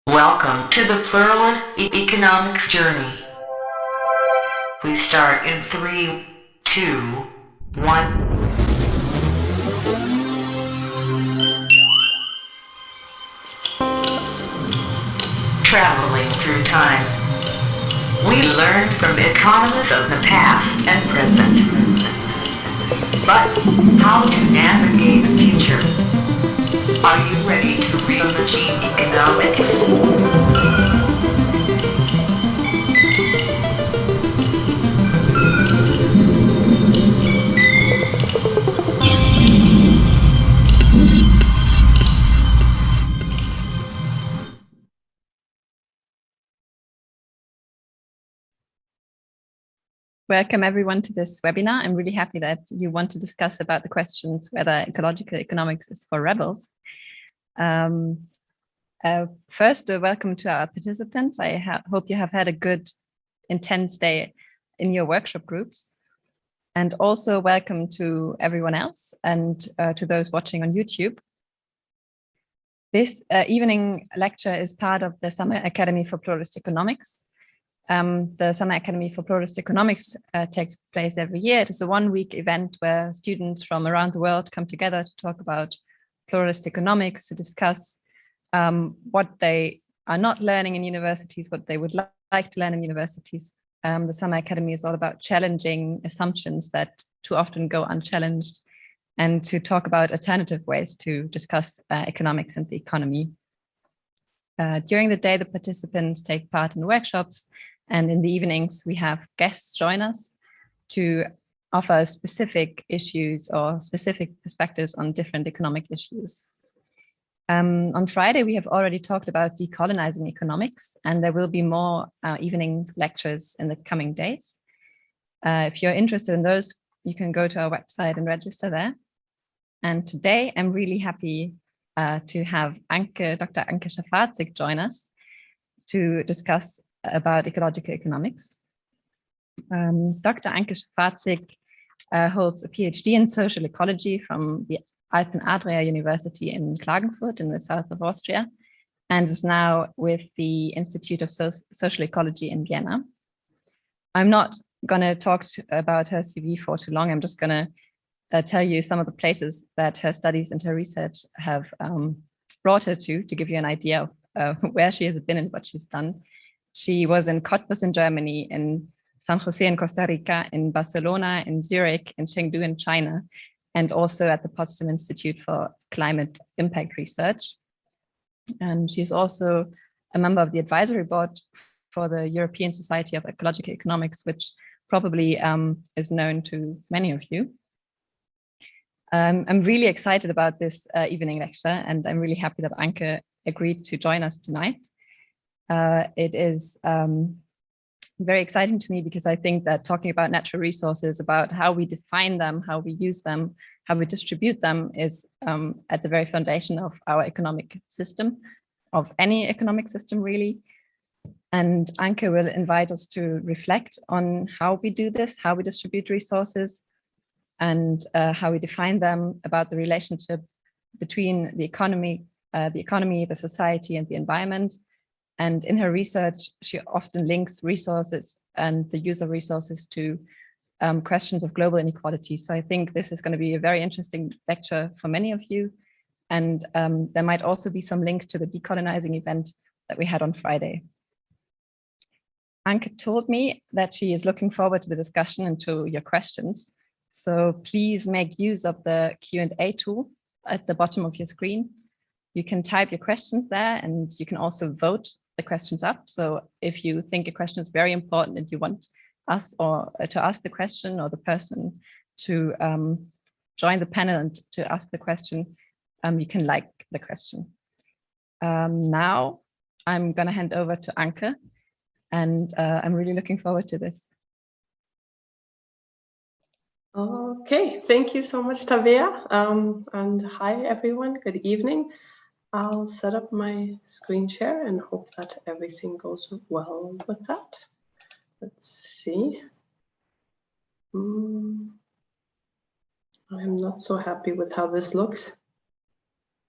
Welcome to the pluralist economics journey. We start in 3, 2, 1. Traveling through time. We learn from economists of the past and present. But how to navigate the future? Are you ready to reimagine economics? Welcome everyone to this webinar. I'm really happy that you want to discuss about the questions whether ecological economics is for rebels. First, welcome to our participants. I hope you have had a good, intense day in your workshop groups. And also welcome to everyone else and to those watching on YouTube. This evening lecture is part of the Summer Academy for Pluralist Economics. The Summer Academy for Pluralist Economics takes place every year. It is a one-week event where students from around the world come together to talk about pluralist economics, to discuss what they are not learning in universities, what they would like to learn in universities. The Summer Academy is all about challenging assumptions that too often go unchallenged, and to talk about alternative ways to discuss economics and the economy. During the day, the participants take part in workshops, and in the evenings, we have guests join us to offer specific issues or specific perspectives on different economic issues. On Friday, we have already talked about decolonizing economics, and there will be more evening lectures in the coming days. If you're interested in those, you can go to our website and register there. And today, I'm really happy to have Anke, Dr. Anke Schaffartzik join us to discuss about ecological economics. Dr. Anke Schaffartzik holds a PhD in social ecology from the Alpen Adria University in Klagenfurt in the south of Austria, and is now with the Institute of Social Ecology in Vienna. I'm not going to talk about her CV for too long. I'm just going to tell you some of the places that her studies and her research have brought her to give you an idea of where she has been and what she's done. She was in Cottbus in Germany, in San Jose in Costa Rica, in Barcelona, in Zurich, in Chengdu in China, and also at the Potsdam Institute for Climate Impact Research. And she's also a member of the advisory board for the European Society of Ecological Economics, which probably is known to many of you. I'm really excited about this evening lecture, and I'm really happy that Anke agreed to join us tonight. It is very exciting to me because I think that talking about natural resources, about how we define them, how we use them, how we distribute them is at the very foundation of our economic system, of any economic system really. And Anke will invite us to reflect on how we do this, how we distribute resources, and how we define them, about the relationship between the economy, the society, and the environment. And in her research, she often links resources and the use of resources to questions of global inequality. So I think this is going to be a very interesting lecture for many of you. And there might also be some links to the decolonizing event that we had on Friday. Anke told me that she is looking forward to the discussion and to your questions. So please make use of the Q&A tool at the bottom of your screen. You can type your questions there, and you can also vote the questions up. So if you think a question is very important and you want us or to ask the question, or the person to join the panel and to ask the question, you can like the question. Now I'm going to hand over to Anke, and I'm really looking forward to this. Okay, thank you so much, Tabea. And hi, everyone. Good evening. I'll set up my screen share and hope that everything goes well with that. Let's see. I'm not so happy with how this looks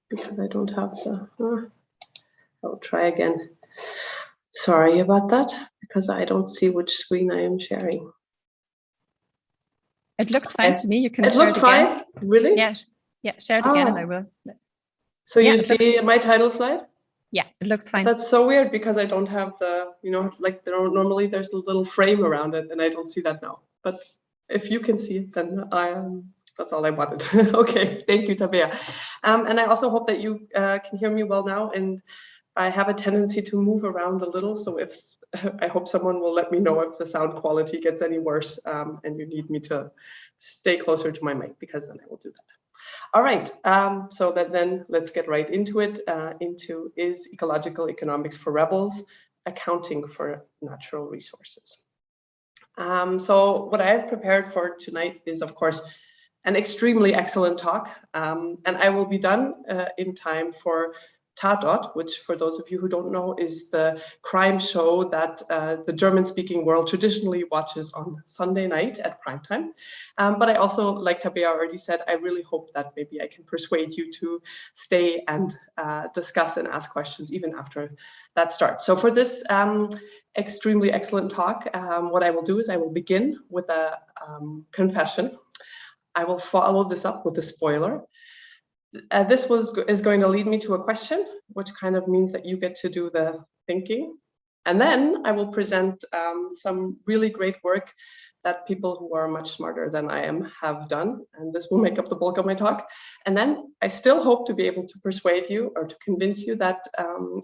because I don't have the... I'll try again. Sorry about that, because I don't see which screen I am sharing. It looked fine to me. You can it share looked it again. fine? Really? Yeah, share it again and I will. So Yeah, you see my title slide? Yeah, it looks fine. That's so weird because I don't have the, like normally there's a little frame around it and I don't see that now. But if you can see it, then that's all I wanted. Okay, thank you, Tabea. And I also hope that you can hear me well now. And I have a tendency to move around a little. So I hope someone will let me know if the sound quality gets any worse and you need me to stay closer to my mic, because then I will do that. All right, so then let's get right into it, is ecological economics for rebels, accounting for natural resources. So what I have prepared for tonight is, of course, an extremely excellent talk, and I will be done in time for Tatort, which, for those of you who don't know, is the crime show that the German-speaking world traditionally watches on Sunday night at primetime. But I also, like Tabea already said, I really hope that maybe I can persuade you to stay and discuss and ask questions even after that starts. So for this extremely excellent talk, what I will do is I will begin with a confession. I will follow this up with a spoiler. This is going to lead me to a question, which kind of means that you get to do the thinking. And then I will present some really great work that people who are much smarter than I am have done. And this will make up the bulk of my talk. And then I still hope to be able to persuade you or to convince you that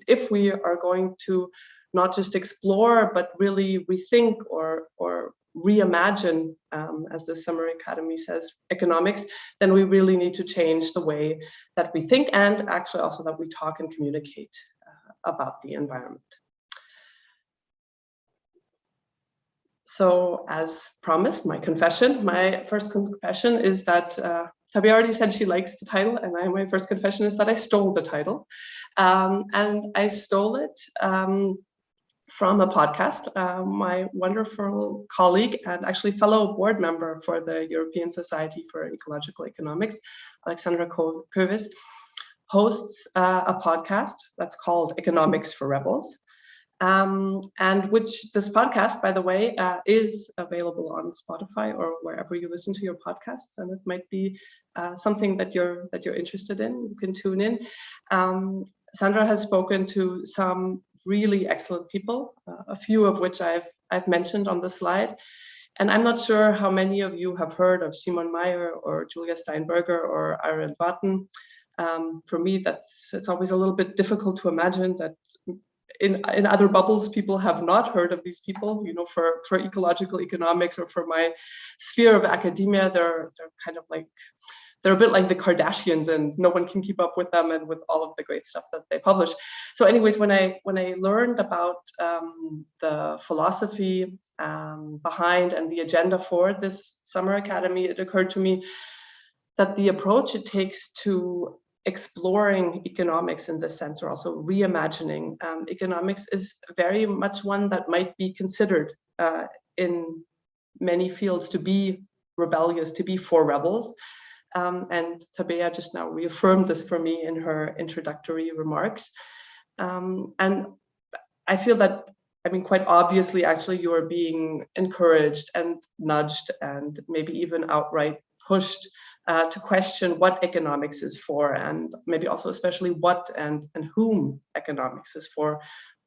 if we are going to not just explore, but really rethink or reimagine, as the Summer Academy says, economics, then we really need to change the way that we think and actually also that we talk and communicate about the environment. So as promised, my first confession is that Tabea already said she likes the title, and my first confession is that I stole the title. And I stole it from a podcast. My wonderful colleague and actually fellow board member for the European Society for Ecological Economics, Alexandra Kovis, hosts a podcast that's called Economics for Rebels. And which this podcast, by the way, is available on Spotify or wherever you listen to your podcasts, and it might be something that you're interested in. You can tune in. Sandra has spoken to some really excellent people, a few of which I've mentioned on the slide. And I'm not sure how many of you have heard of Simon Meyer or Julia Steinberger or Aaron Vatten. For me, it's always a little bit difficult to imagine that in other bubbles, people have not heard of these people. For ecological economics or for my sphere of academia, they're kind of like, they're a bit like the Kardashians, and no one can keep up with them and with all of the great stuff that they publish. So anyways, when I learned about the philosophy behind and the agenda for this Summer Academy, it occurred to me that the approach it takes to exploring economics in this sense, or also reimagining economics, is very much one that might be considered in many fields to be rebellious, to be for rebels. And Tabea just now reaffirmed this for me in her introductory remarks. And I feel that, quite obviously, actually, you are being encouraged and nudged and maybe even outright pushed to question what economics is for, and maybe also especially what and whom economics is for,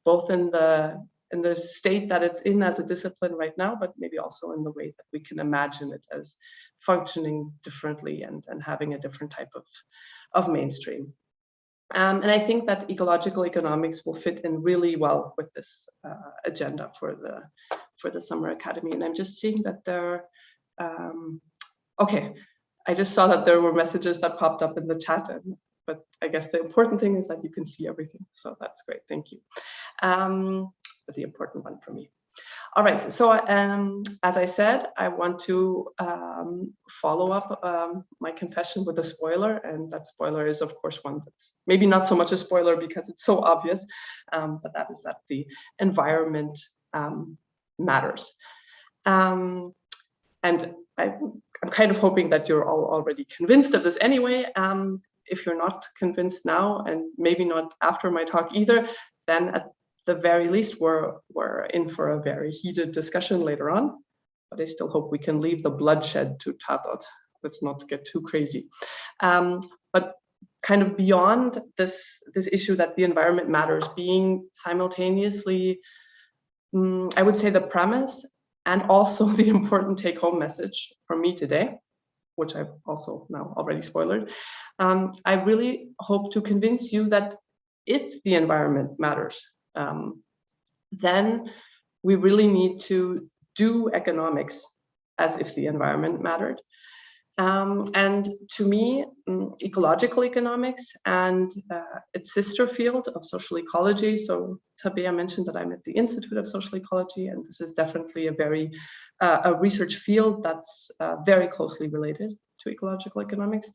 both in the state that it's in as a discipline right now, but maybe also in the way that we can imagine it as functioning differently and having a different type of mainstream. And I think that ecological economics will fit in really well with this agenda for the Summer Academy. And I'm just seeing that there, okay, I just saw that there were messages that popped up in the chat, but I guess the important thing is that you can see everything. So that's great, thank you. But the important one for me. All right, so as I said, I want to follow up my confession with a spoiler, and that spoiler is, of course, one that's maybe not so much a spoiler because it's so obvious, but that is that the environment matters. And I'm kind of hoping that you're all already convinced of this anyway. If you're not convinced now, and maybe not after my talk either, then at the very least, we're in for a very heated discussion later on. But I still hope we can leave the bloodshed to Tatort. Let's not get too crazy. But kind of beyond this issue that the environment matters being simultaneously, I would say, the premise and also the important take-home message for me today, which I've also now already spoiled. I really hope to convince you that if the environment matters, then we really need to do economics as if the environment mattered. And to me, ecological economics and its sister field of social ecology. So Tabea mentioned that I'm at the Institute of Social Ecology, and this is definitely a very a research field that's very closely related to ecological economics.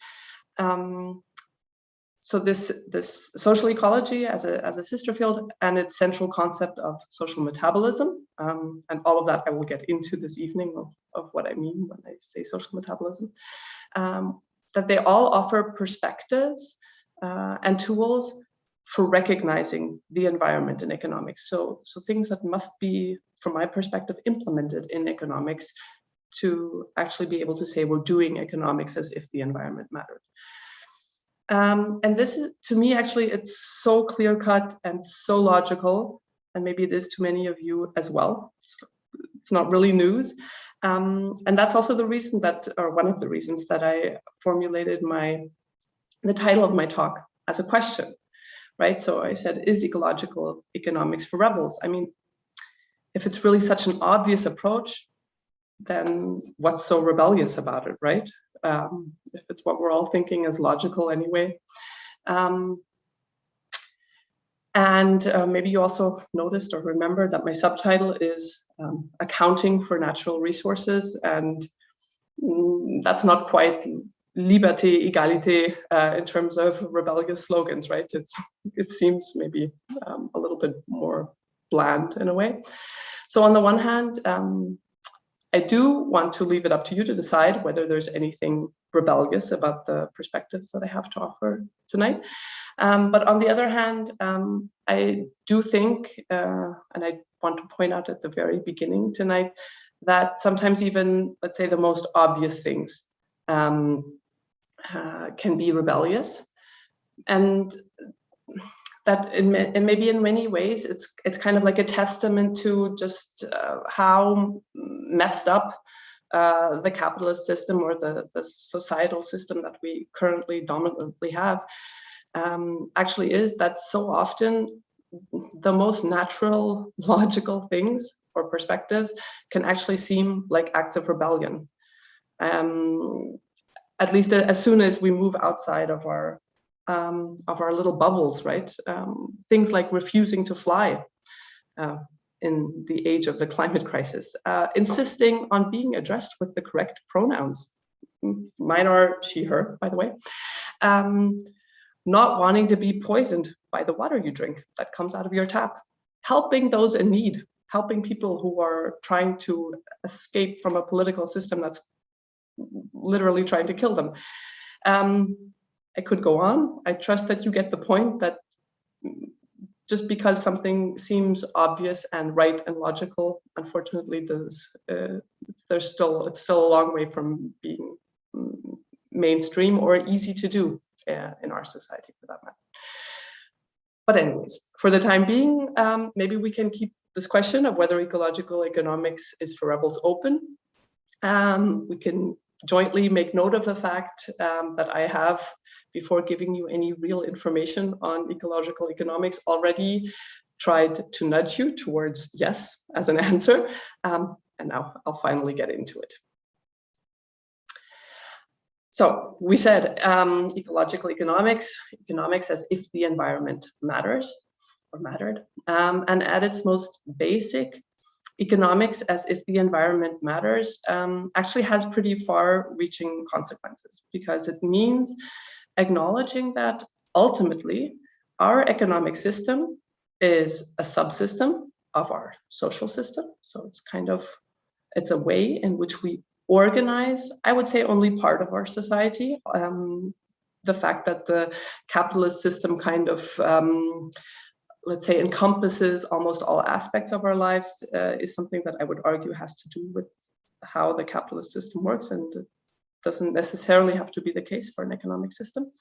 So this social ecology as a sister field and its central concept of social metabolism, and all of that I will get into this evening of what I mean when I say social metabolism, that they all offer perspectives and tools for recognizing the environment in economics. So things that must be, from my perspective, implemented in economics to actually be able to say we're doing economics as if the environment mattered. And this is, to me, actually, it's so clear-cut and so logical, and maybe it is to many of you as well. It's not really news. And that's also the reason that, or one of the reasons that I formulated the title of my talk as a question, right? So I said, is ecological economics for rebels? I mean, if it's really such an obvious approach, then what's so rebellious about it, right? If it's what we're all thinking is logical anyway. Maybe you also noticed or remember that my subtitle is Accounting for Natural Resources, and that's not quite liberté, égalité in terms of rebellious slogans, right? It seems maybe a little bit more bland in a way. So on the one hand, I do want to leave it up to you to decide whether there's anything rebellious about the perspectives that I have to offer tonight. But on the other hand, I do think, and I want to point out at the very beginning tonight, that sometimes even, let's say, the most obvious things can be rebellious. And that maybe in many ways it's kind of like a testament to just how messed up the capitalist system or the societal system that we currently dominantly have actually is, that so often the most natural, logical things or perspectives can actually seem like acts of rebellion. At least as soon as we move outside of our little bubbles, right? Things like refusing to fly in the age of the climate crisis, insisting on being addressed with the correct pronouns. Mine are she, her, by the way. Not wanting to be poisoned by the water you drink that comes out of your tap. Helping those in need, helping people who are trying to escape from a political system that's literally trying to kill them. I could go on. I trust that you get the point that just because something seems obvious and right and logical, unfortunately, it's still a long way from being mainstream or easy to do in our society, for that matter. But anyways, for the time being, maybe we can keep this question of whether ecological economics is for rebels open. We can jointly make note of the fact that I have, before giving you any real information on ecological economics, already tried to nudge you towards yes as an answer. And now I'll finally get into it. So we said ecological economics as if the environment matters or mattered. And at its most basic, economics as if the environment matters actually has pretty far-reaching consequences, because it means acknowledging that ultimately our economic system is a subsystem of our social system. So it's a way in which we organize, I would say, only part of our society. The fact that the capitalist system kind of let's say, encompasses almost all aspects of our lives is something that I would argue has to do with how the capitalist system works, and it doesn't necessarily have to be the case for an economic system.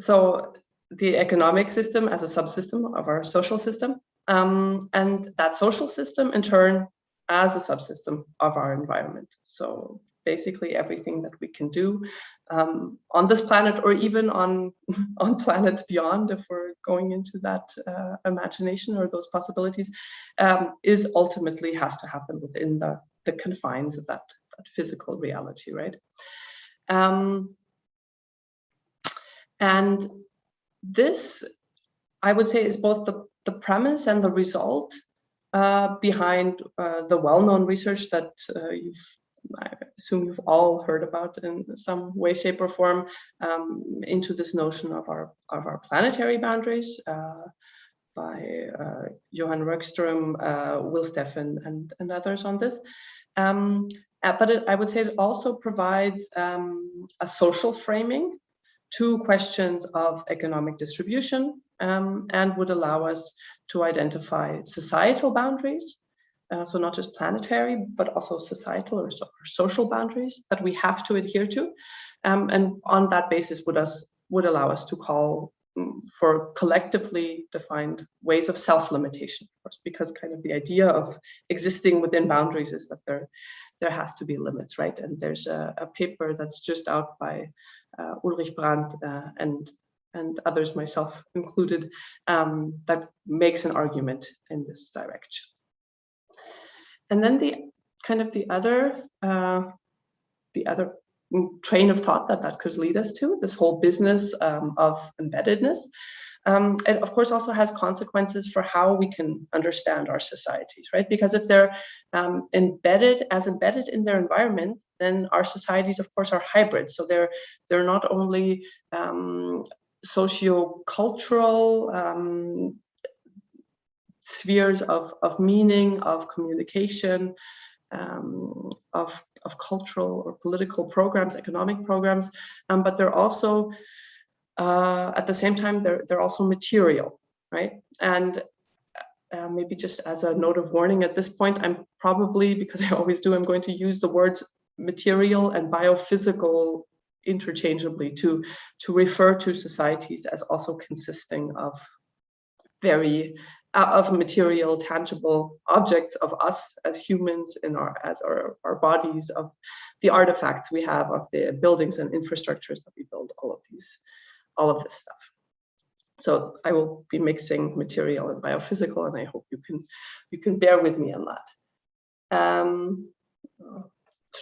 So the economic system as a subsystem of our social system, and that social system in turn as a subsystem of our environment. So basically everything that we can do on this planet, or even on planets beyond, if we're going into that imagination or those possibilities, is ultimately has to happen within the confines of that physical reality, right? And this, I would say, is both the premise and the result behind the well-known research that I assume you've all heard about in some way, shape, or form, into this notion of our planetary boundaries by Johan Röckström, Will Steffen, and others on this. But I would say it also provides a social framing to questions of economic distribution, and would allow us to identify societal boundaries, so not just planetary, but also societal or social boundaries that we have to adhere to, and on that basis would allow us to call for collectively defined ways of self-limitation, of course, because kind of the idea of existing within boundaries is that there has to be limits, right? And there's a paper that's just out by Ulrich Brandt and others, myself included, that makes an argument in this direction. And then the other train of thought that could lead us to this whole business of embeddedness, it of course also has consequences for how we can understand our societies, right? Because if they're embedded in their environment, then our societies, of course, are hybrid. So they're not only socio-cultural spheres of meaning, of communication, of cultural or political programs, economic programs, but they're also at the same time they're also material, right? And maybe just as a note of warning at this point, I'm probably, because I always do, I'm going to use the words material and biophysical interchangeably to refer to societies as also consisting of of material, tangible objects of us as humans in our bodies, of the artifacts we have, of the buildings and infrastructures that we build, all of this stuff. So I will be mixing material and biophysical, and I hope you can bear with me on that.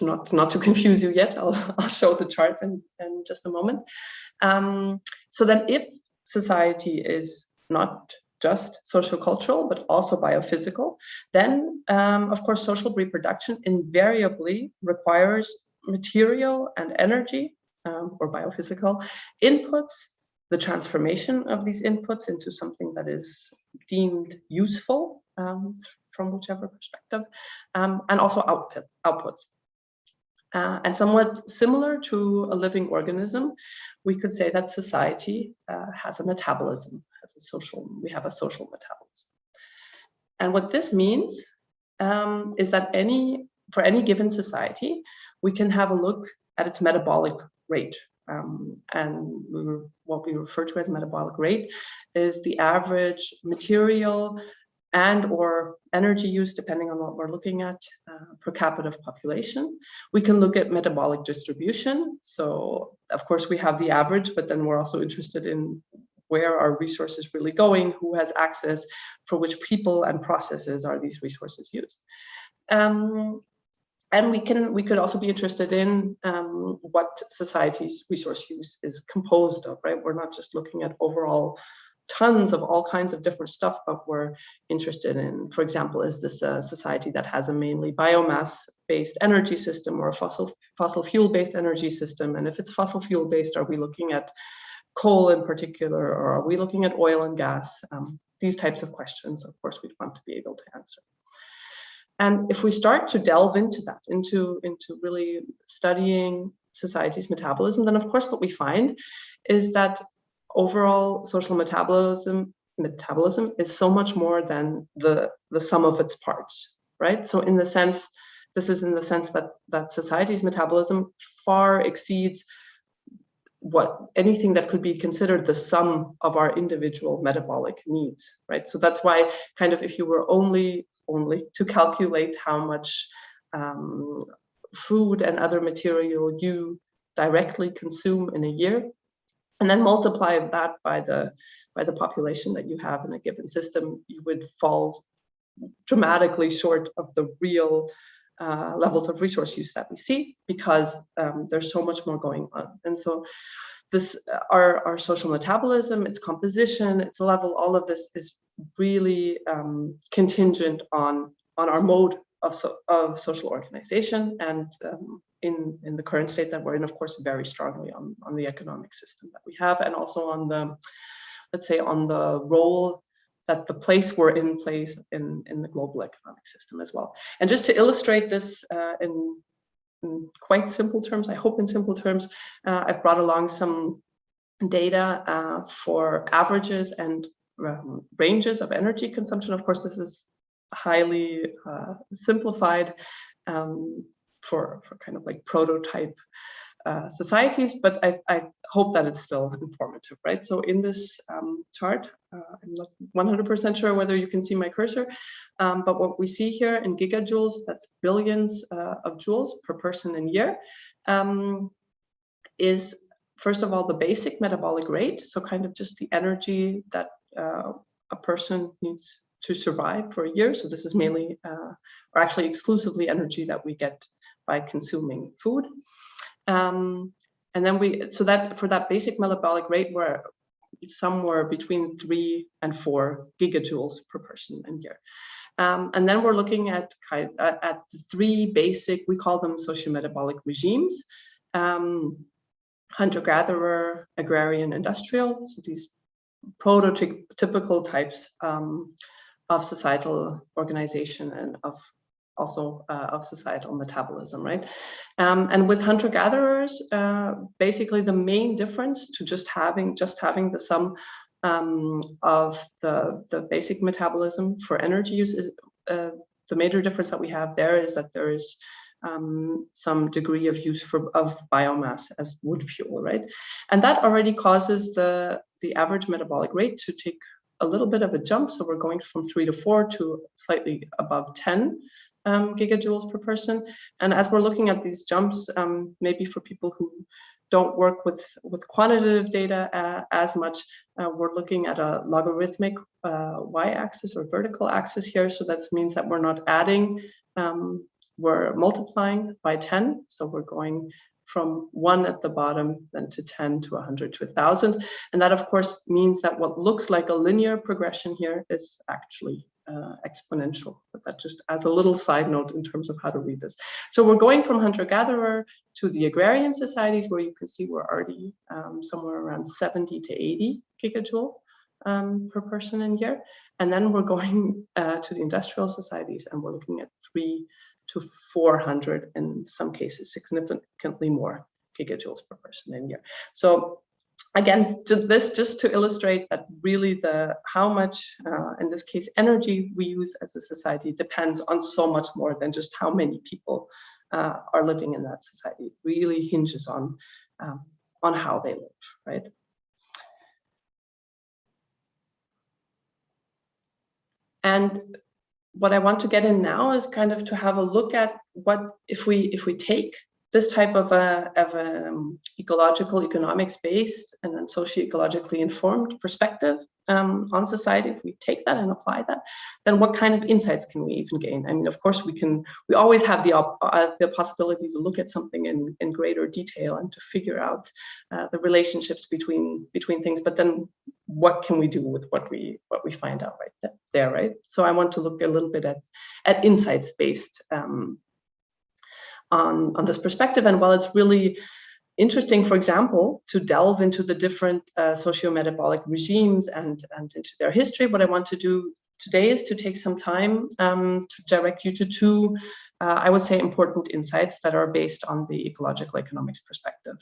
Not to confuse you yet, I'll show the chart in just a moment. So then, if society is not just social cultural, but also biophysical, then of course social reproduction invariably requires material and energy, or biophysical inputs, the transformation of these inputs into something that is deemed useful from whichever perspective, and also outputs. And somewhat similar to a living organism, we could say that society has a metabolism, we have a social metabolism. And what this means is that for any given society, we can have a look at its metabolic rate. And what we refer to as metabolic rate is the average material and or energy use, depending on what we're looking at, per capita population. We can look at metabolic distribution. So of course we have the average, but then we're also interested in where are resources really going, who has access, for which people and processes are these resources used. And we could also be interested in what society's resource use is composed of, right? We're not just looking at overall tons of all kinds of different stuff, but we're interested in, for example, is this a society that has a mainly biomass-based energy system or a fossil fuel-based energy system? And if it's fossil fuel-based, are we looking at coal in particular, or are we looking at oil and gas? These types of questions, of course, we'd want to be able to answer. And if we start to delve into that, into really studying society's metabolism, then of course what we find is that overall social metabolism is so much more than the sum of its parts, right? So in the sense, this is in the sense that society's metabolism far exceeds anything that could be considered the sum of our individual metabolic needs, right? So that's why kind of if you were only to calculate how much food and other material you directly consume in a year, and then multiply that by the population that you have in a given system, you would fall dramatically short of the real levels of resource use that we see, because there's so much more going on. And so this, our social metabolism, its composition, its level, all of this is really contingent on our mode of social organization, and in the current state that we're in, of course, very strongly on the economic system that we have, and also on the, let's say, on the role that the place we're in plays in the global economic system as well. And just to illustrate this in quite simple terms, I hope in simple terms, I've brought along some data for averages and ranges of energy consumption. Of course, this is highly simplified for kind of like prototype societies, but I hope that it's still informative, right? So in this chart, I'm not 100% sure whether you can see my cursor, but what we see here in gigajoules, that's billions of joules per person and year, is first of all the basic metabolic rate, so kind of just the energy that a person needs to survive for a year. So this is mainly, or actually exclusively, energy that we get by consuming food. And then so that for that basic metabolic rate, we're somewhere between 3 and 4 gigajoules per person and year. And then we're looking at the 3 basic, we call them socio-metabolic regimes: hunter-gatherer, agrarian, industrial. So these prototypical types of societal organization and also of societal metabolism, right? And with hunter-gatherers, basically the main difference to just having the sum of the basic metabolism for energy use is the major difference that we have there is that there is some degree of use of biomass as wood fuel, right? And that already causes the average metabolic rate to take a little bit of a jump. So we're going from 3 to 4 to slightly above 10 gigajoules per person. And as we're looking at these jumps, maybe for people who don't work with quantitative data as much, we're looking at a logarithmic y-axis or vertical axis here. So that means that we're not adding, we're multiplying by 10. So we're going from 1 at the bottom, then to 10, to 100, to 1,000. And that, of course, means that what looks like a linear progression here is actually exponential. But that just as a little side note in terms of how to read this. So we're going from hunter-gatherer to the agrarian societies, where you can see we're already somewhere around 70 to 80 gigajoule per person and year. And then we're going to the industrial societies, and we're looking at 300 to 400, in some cases significantly more gigajoules per person and year. So again, just to illustrate that really how much, in this case, energy we use as a society depends on so much more than just how many people are living in that society. It really hinges on how they live, right? And what I want to get in now is kind of to have a look at what if we take this type of ecological, economics-based, and then socio-ecologically informed perspective on society. If we take that and apply that, then what kind of insights can we even gain? I mean, of course, we always have the possibility to look at something in greater detail and to figure out the relationships between things. But then, what can we do with what we find out right there, right? So I want to look a little bit at insights based on this perspective. And while it's really interesting, for example, to delve into the different socio-metabolic regimes and into their history, what I want to do today is to take some time to direct you to 2, I would say, important insights that are based on the ecological economics perspective.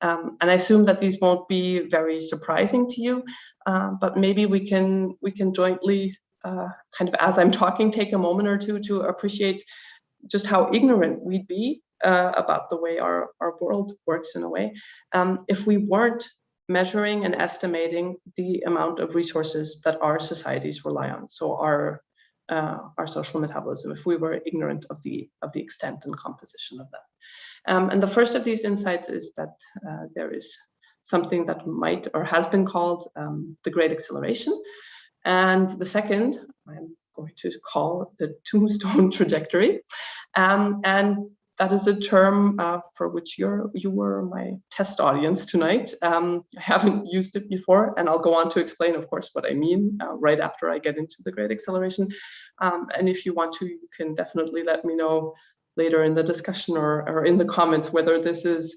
And I assume that these won't be very surprising to you, but maybe we can jointly, kind of as I'm talking, take a moment or two to appreciate just how ignorant we'd be about the way our world works in a way, if we weren't measuring and estimating the amount of resources that our societies rely on. So our social metabolism, if we were ignorant of the extent and composition of that. And the first of these insights is that there is something that might or has been called the Great Acceleration. And the second, I'm going to call the Tombstone trajectory. And that is a term for which you were my test audience tonight. I haven't used it before, and I'll go on to explain, of course, what I mean right after I get into the Great Acceleration. And if you want to, you can definitely let me know later in the discussion or in the comments whether this is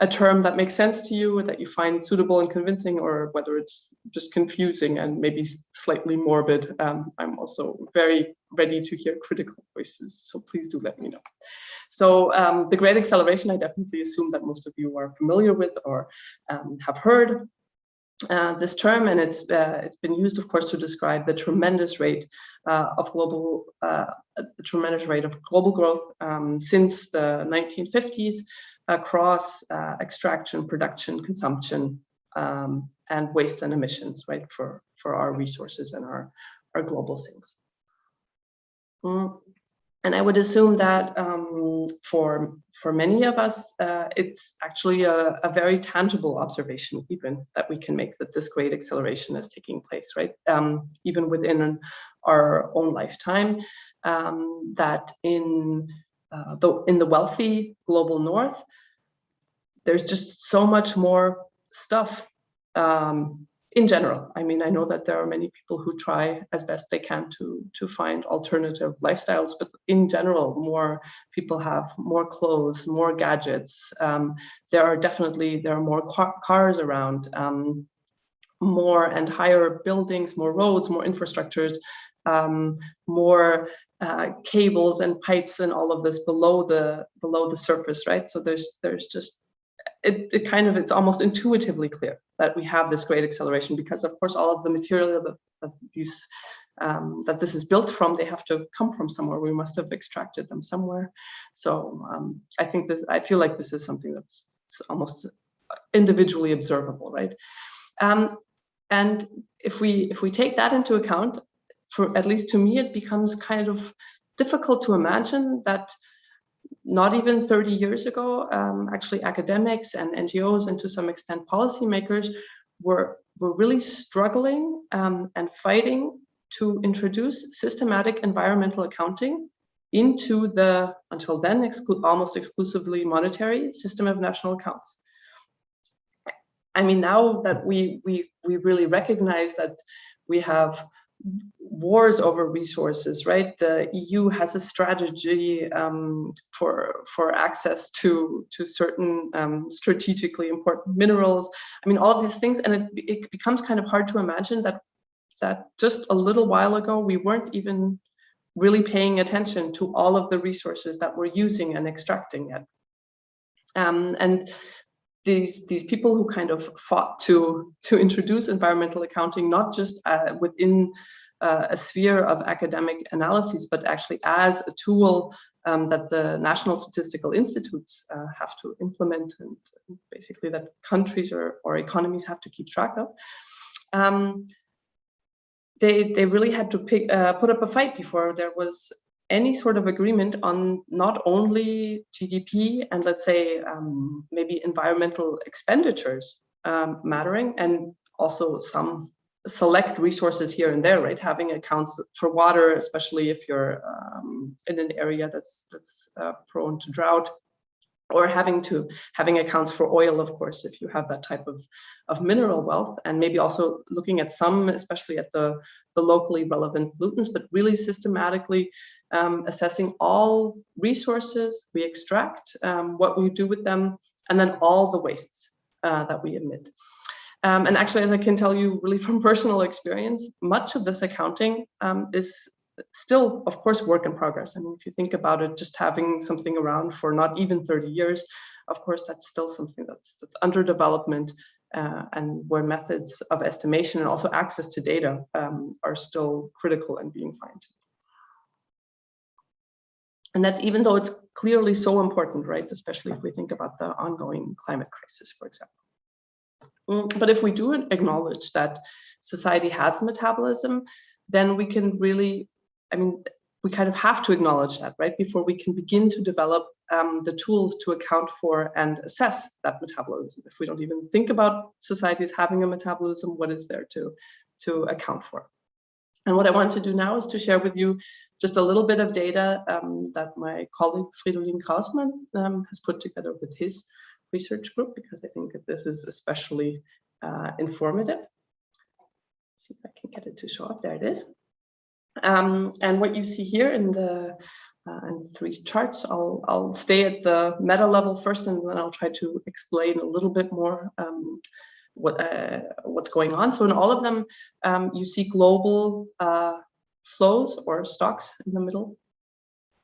a term that makes sense to you, that you find suitable and convincing, or whether it's just confusing and maybe slightly morbid. I'm also very ready to hear critical voices, so please do let me know. So the Great Acceleration, I definitely assume that most of you are familiar with or have heard this term, and it's been used, of course, to describe the tremendous rate of global growth since the 1950s. Across extraction, production, consumption, and waste and emissions, right, for our resources and our global sinks. And I would assume that for many of us, it's actually a very tangible observation, even that we can make, that this great acceleration is taking place, right? Even within our own lifetime, that in the wealthy global north, there's just so much more stuff in general. I mean, I know that there are many people who try as best they can to find alternative lifestyles, but in general, more people have more clothes, more gadgets. There are more cars around, more and higher buildings, more roads, more infrastructures, more cables and pipes and all of this below the surface, right? So there's just it's almost intuitively clear that we have this great acceleration, because of course all of the material that this is built from, they have to come from somewhere. We must have extracted them somewhere. So I feel like this is something that's almost individually observable, right? And if we take that into account, for at least to me, it becomes kind of difficult to imagine that not even 30 years ago, actually academics and NGOs and to some extent policymakers were really struggling and fighting to introduce systematic environmental accounting into the, until then, almost exclusively monetary system of national accounts. I mean, now that we really recognize that we have wars over resources, right? The EU has a strategy for access to certain strategically important minerals. I mean, all of these things, and it becomes kind of hard to imagine that just a little while ago we weren't even really paying attention to all of the resources that we're using and extracting yet. And these people who kind of fought to introduce environmental accounting, not just within a sphere of academic analyses, but actually as a tool that the national statistical institutes have to implement, and basically that countries or economies have to keep track of. They really had to put up a fight before there was any sort of agreement on not only GDP and, let's say, maybe environmental expenditures mattering, and also some select resources here and there, right? Having accounts for water, especially if you're in an area that's prone to drought, or having accounts for oil, of course, if you have that type of mineral wealth, and maybe also looking at some, especially at the locally relevant pollutants, but really systematically assessing all resources we extract, what we do with them, and then all the wastes that we emit. And actually, as I can tell you really from personal experience, much of this accounting is still, of course, work in progress. I mean, if you think about it, just having something around for not even 30 years, of course, that's still something that's under development, and where methods of estimation and also access to data are still critical and being fine-tuned. And that's even though it's clearly so important, right? Especially if we think about the ongoing climate crisis, for example. But if we do acknowledge that society has metabolism, then we can really, I mean, we kind of have to acknowledge that, right? Before we can begin to develop the tools to account for and assess that metabolism. If we don't even think about societies having a metabolism, what is there to account for? And what I want to do now is to share with you just a little bit of data that my colleague Fridolin Krausmann has put together with his research group, because I think that this is especially informative. Let's see if I can get it to show up. There it is. And what you see here in the three charts, I'll stay at the meta level first, and then I'll try to explain a little bit more what's going on. So in all of them, you see global flows or stocks in the middle,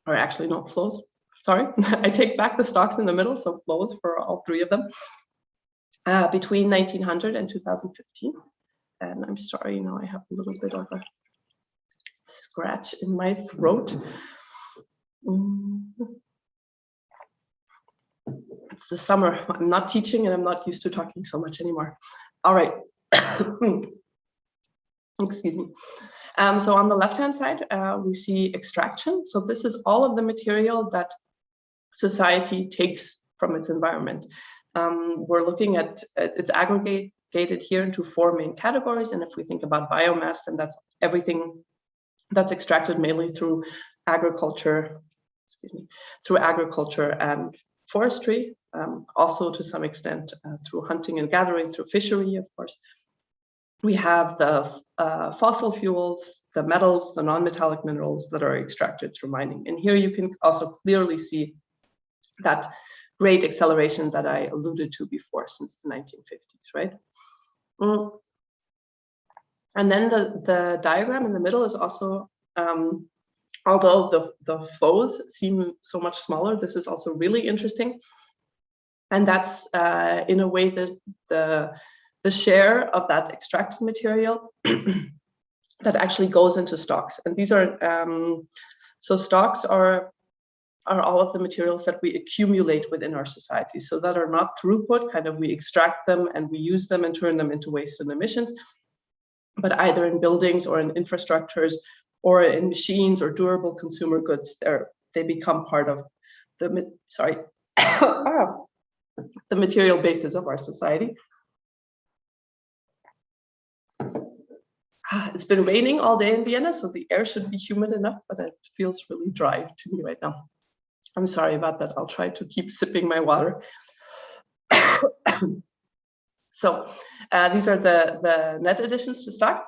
or actually not flows. Sorry, I take back the stocks in the middle, so flows for all three of them between 1900 and 2015. And I'm sorry, now I have a little bit of a scratch in my throat. It's the summer. I'm not teaching and I'm not used to talking so much anymore. All right. Excuse me. So on the left-hand side, we see extraction. So this is all of the material that society takes from its environment. We're looking at it's aggregated here into four main categories. And if we think about biomass, then that's everything that's extracted mainly through agriculture, through agriculture and forestry, also to some extent through hunting and gathering, through fishery, of course. We have the fossil fuels, the metals, the non-metallic minerals that are extracted through mining. And here you can also clearly see that great acceleration that I alluded to before since the 1950s, right? And then the diagram in the middle is also, although the flows seem so much smaller, this is also really interesting. And that's in a way the share of that extracted material that actually goes into stocks. And these are, so stocks are all of the materials that we accumulate within our society. So that are not throughput, kind of we extract them and we use them and turn them into waste and emissions, but either in buildings or in infrastructures or in machines or durable consumer goods, they become part of the, sorry, the material basis of our society. It's been raining all day in Vienna, so the air should be humid enough, but it feels really dry to me right now. I'm sorry about that. I'll try to keep sipping my water. So these are the net additions to stock.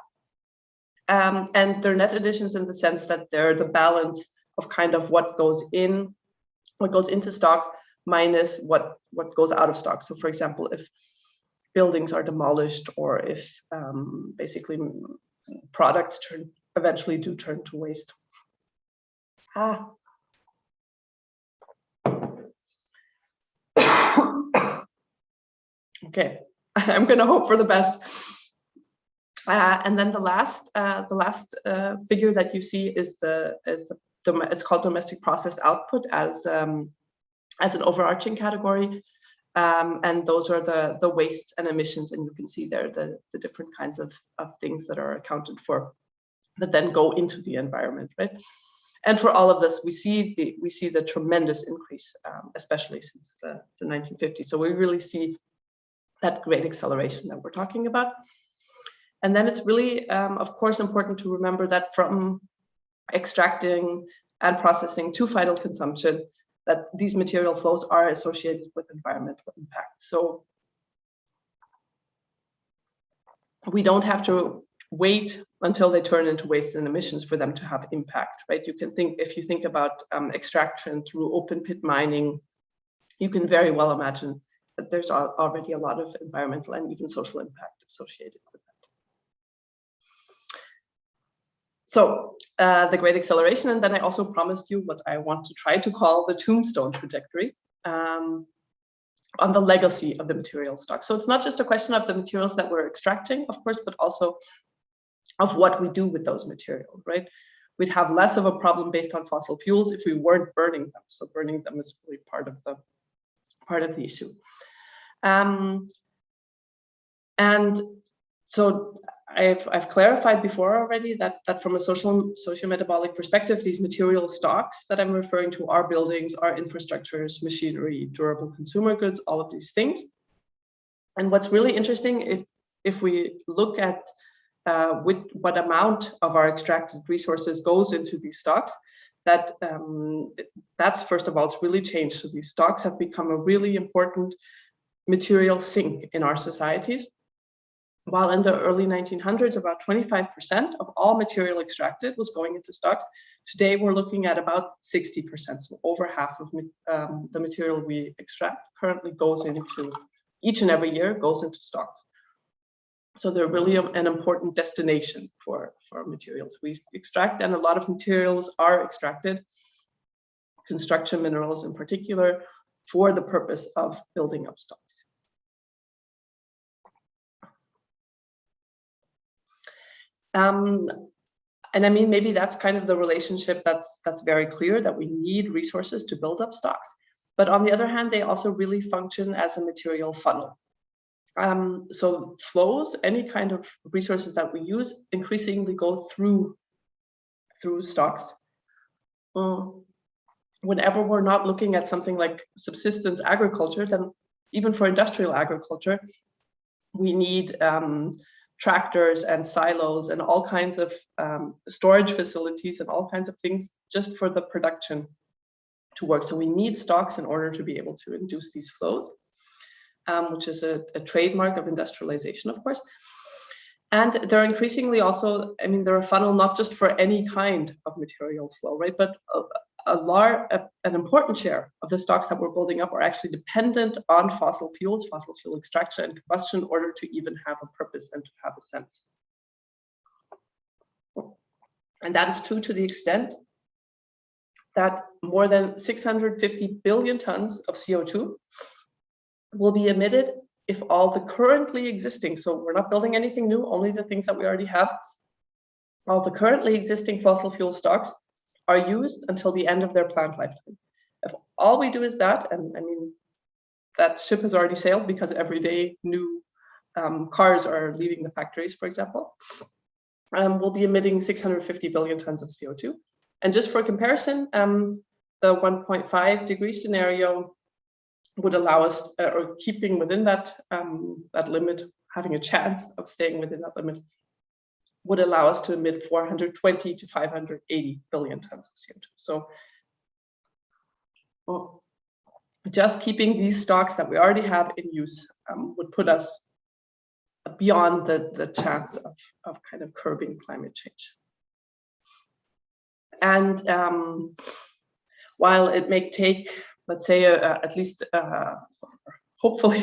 And they're net additions in the sense that they're the balance of kind of what goes into stock minus what goes out of stock. So for example, if buildings are demolished or if basically products eventually do turn to waste. Okay, I'm gonna hope for the best. And then the last figure that you see is it's called domestic processed output as an overarching category, and those are the wastes and emissions, and you can see there the different kinds of things that are accounted for that then go into the environment, right? And for all of this, we see the tremendous increase, especially since the 1950s. So we really see that great acceleration that we're talking about. And then it's really, of course, important to remember that from extracting and processing to final consumption, that these material flows are associated with environmental impact. So we don't have to wait until they turn into waste and emissions for them to have impact, right? You can think, if you think about extraction through open pit mining, you can very well imagine that there's already a lot of environmental and even social impact associated with that. So the great acceleration, and then I also promised you what I want to try to call the Tombstone trajectory. on the legacy of the material stock. So it's not just a question of the materials that we're extracting, of course, but also of what we do with those materials, right? We'd have less of a problem based on fossil fuels if we weren't burning them. So burning them is really part of the issue. And so I've clarified before already that from a socio-metabolic perspective, these material stocks that I'm referring to are buildings, are infrastructures, machinery, durable consumer goods, all of these things. And what's really interesting, if we look at with what amount of our extracted resources goes into these stocks, that's first of all, it's really changed. So these stocks have become a really important material sink in our societies. While in the early 1900s, about 25% of all material extracted was going into stocks. Today, we're looking at about 60%. So over half of the material we extract currently goes into, each and every year, goes into stocks. So they're really an important destination for materials we extract, and a lot of materials are extracted, construction minerals in particular, for the purpose of building up stocks. And I mean, maybe that's kind of the relationship that's very clear, that we need resources to build up stocks. But on the other hand, they also really function as a material funnel. So flows, any kind of resources that we use, increasingly go through stocks. Whenever we're not looking at something like subsistence agriculture, then even for industrial agriculture, we need tractors and silos and all kinds of storage facilities and all kinds of things just for the production to work. So we need stocks in order to be able to induce these flows. Which is a trademark of industrialization, of course. And they're increasingly also, I mean, they're a funnel not just for any kind of material flow, right? But an important share of the stocks that we're building up are actually dependent on fossil fuels, fossil fuel extraction and combustion, in order to even have a purpose and to have a sense. And that is true to the extent that more than 650 billion tons of CO2 will be emitted if all the currently existing, so we're not building anything new, only the things that we already have, all the currently existing fossil fuel stocks are used until the end of their planned lifetime. If all we do is that, and I mean, that ship has already sailed because every day new cars are leaving the factories, for example, we'll be emitting 650 billion tons of CO2. And just for comparison, the 1.5 degree scenario would allow us, or keeping within that limit, having a chance of staying within that limit, would allow us to emit 420 to 580 billion tons of CO2. So just keeping these stocks that we already have in use would put us beyond the chance of kind of curbing climate change. And while it may take, let's say, at least hopefully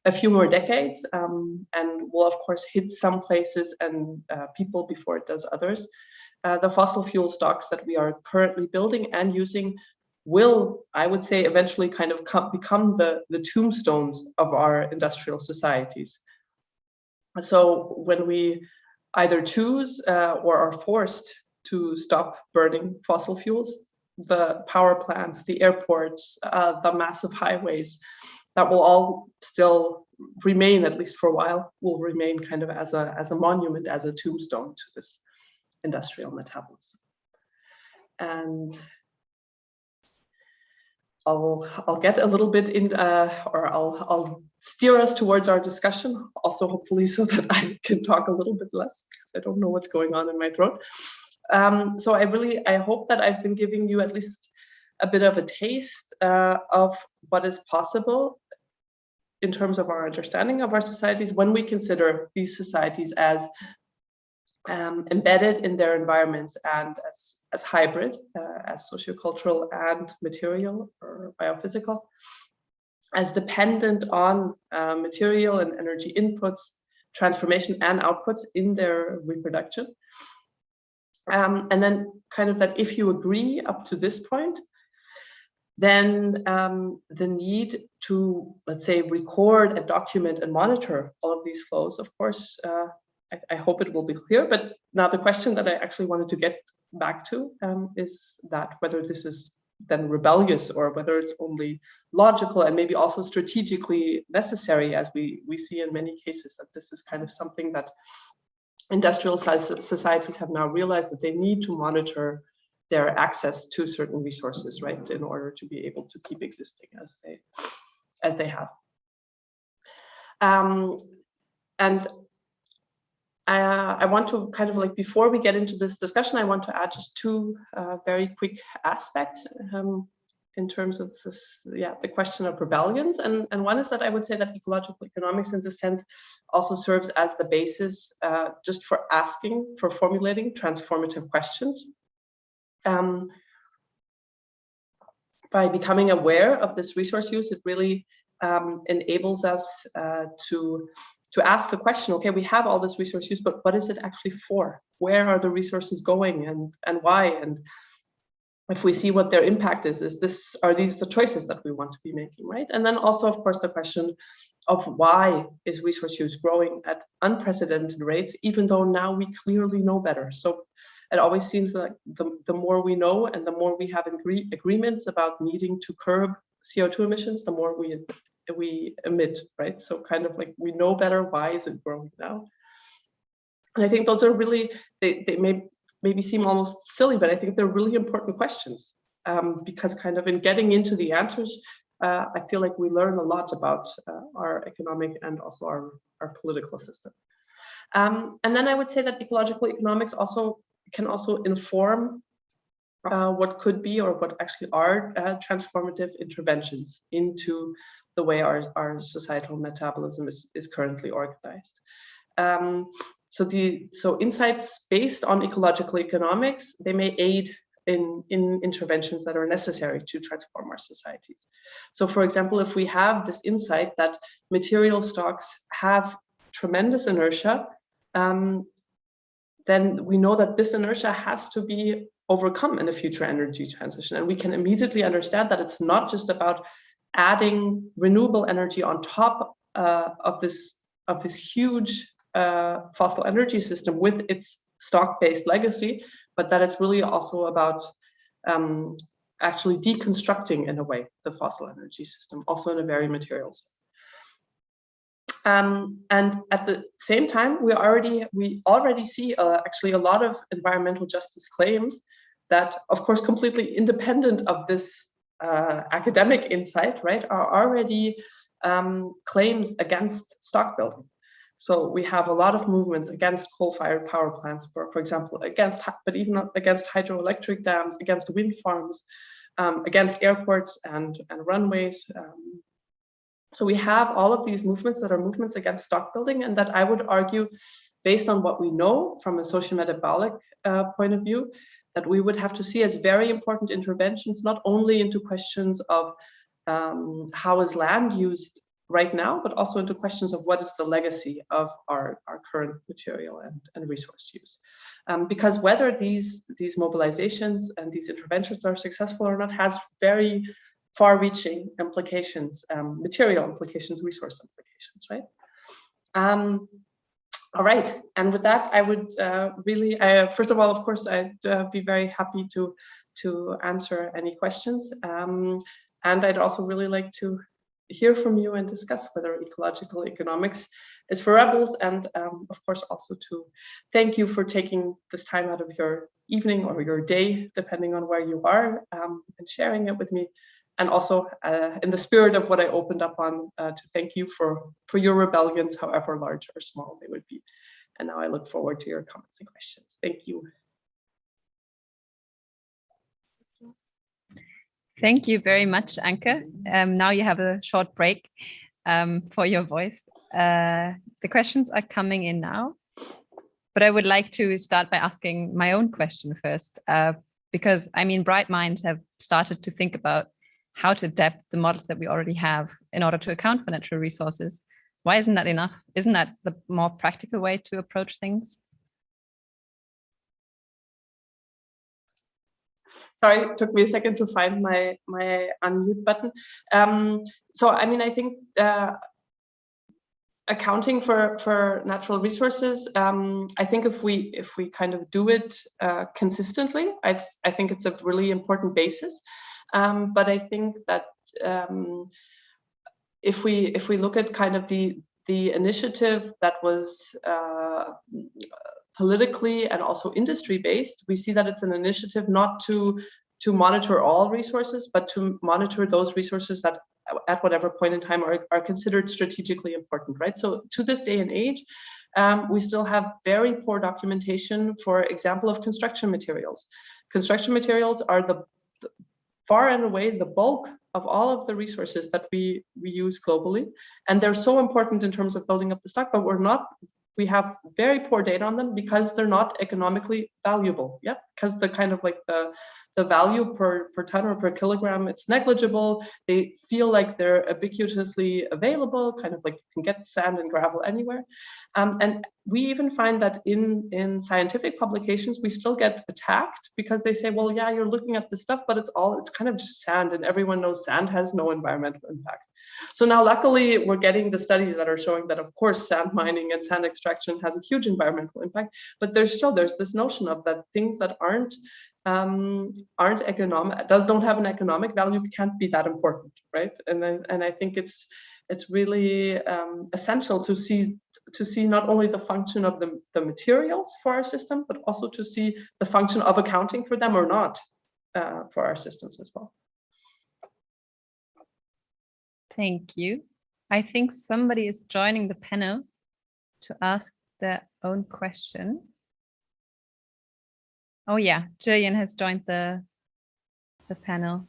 a few more decades, and will of course hit some places and people before it does others, the fossil fuel stocks that we are currently building and using will, I would say, eventually kind of become the tombstones of our industrial societies. So when we either choose or are forced to stop burning fossil fuels, the power plants, the airports, the massive highways, that will all still remain, at least for a while, will remain kind of as a monument, as a tombstone to this industrial metabolism. And I'll get a little bit in, or I'll steer us towards our discussion, also hopefully so that I can talk a little bit less, because I don't know what's going on in my throat. So I hope that I've been giving you at least a bit of a taste of what is possible in terms of our understanding of our societies when we consider these societies as embedded in their environments and as hybrid, as sociocultural and material or biophysical, as dependent on material and energy inputs, transformation and outputs in their reproduction. And then kind of that if you agree up to this point, then the need to, let's say, record and document and monitor all of these flows, of course, I hope it will be clear. But now the question that I actually wanted to get back to is that whether this is then rebellious or whether it's only logical and maybe also strategically necessary, as we see in many cases that this is kind of something that industrial societies have now realized that they need to monitor their access to certain resources, right, in order to be able to keep existing as they have. And I want to kind of like, before we get into this discussion, I want to add just two very quick aspects in terms of this, the question of rebellions. And one is that I would say that ecological economics in this sense also serves as the basis just for formulating transformative questions. By becoming aware of this resource use, it really enables us to ask the question, okay, we have all this resource use, but what is it actually for? Where are the resources going and why? And if we see what their impact is are these the choices that we want to be making, right? And then also, of course, the question of why is resource use growing at unprecedented rates, even though now we clearly know better. So it always seems like the more we know and the more we have agreements about needing to curb CO2 emissions, the more we emit, right? So kind of like we know better, why is it growing now? And I think those are really, they may maybe seem almost silly, but I think they're really important questions because kind of in getting into the answers, I feel like we learn a lot about our economic and also our political system. And then I would say that ecological economics can also inform what could be or what actually are transformative interventions into the way our societal metabolism is currently organized. So insights based on ecological economics, they may aid in interventions that are necessary to transform our societies. So for example, if we have this insight that material stocks have tremendous inertia, then we know that this inertia has to be overcome in a future energy transition. And we can immediately understand that it's not just about adding renewable energy on top of this huge fossil energy system with its stock-based legacy, but that it's really also about actually deconstructing, in a way, the fossil energy system, also in a very material sense. And at the same time, we already see actually a lot of environmental justice claims that, of course, completely independent of this academic insight, right, are already claims against stock building. So we have a lot of movements against coal-fired power plants, for example, but even against hydroelectric dams, against wind farms, against airports and runways. So we have all of these movements that are movements against stock building, and that I would argue, based on what we know from a socio-metabolic point of view, that we would have to see as very important interventions, not only into questions of how is land used right now, but also into questions of what is the legacy of our current material and resource use. Because whether these mobilizations and these interventions are successful or not has very far-reaching implications, material implications, resource implications, right? All right, and with that, I would really, first of all, of course, I'd be very happy to answer any questions. And I'd also really like to hear from you and discuss whether ecological economics is for rebels, and of course also to thank you for taking this time out of your evening or your day, depending on where you are, and sharing it with me. And also in the spirit of what I opened up on, to thank you for your rebellions, however large or small they would be. And now I look forward to your comments and questions. Thank you. Thank you very much, Anke. Now you have a short break for your voice. The questions are coming in now, but I would like to start by asking my own question first, because I mean, bright minds have started to think about how to adapt the models that we already have in order to account for natural resources. Why isn't that enough? Isn't that the more practical way to approach things? Sorry, it took me a second to find my unmute button. So, I mean, I think accounting for natural resources, I think if we kind of do it consistently, I think it's a really important basis. But I think that if we look at kind of the initiative that was politically and also industry based, we see that it's an initiative not to monitor all resources, but to monitor those resources that at whatever point in time are considered strategically important, right? So to this day and age, we still have very poor documentation, for example, of construction materials. Construction materials are the far and away the bulk of all of the resources that we use globally. And they're so important in terms of building up the stock, but we have very poor data on them because they're not economically valuable. Yeah, because the kind of like the value per ton or per kilogram, it's negligible. They feel like they're ubiquitously available, kind of like you can get sand and gravel anywhere. And we even find that in scientific publications, we still get attacked because they say, well, yeah, you're looking at this stuff, but it's kind of just sand, and everyone knows sand has no environmental impact. So now, luckily, we're getting the studies that are showing that, of course, sand mining and sand extraction has a huge environmental impact, but there's this notion of that things that aren't economic, don't have an economic value, can't be that important, right? And I think it's really essential to see not only the function of the materials for our system, but also to see the function of accounting for them or not for our systems as well. Thank you. I think somebody is joining the panel to ask their own question. Oh yeah, Julian has joined the panel.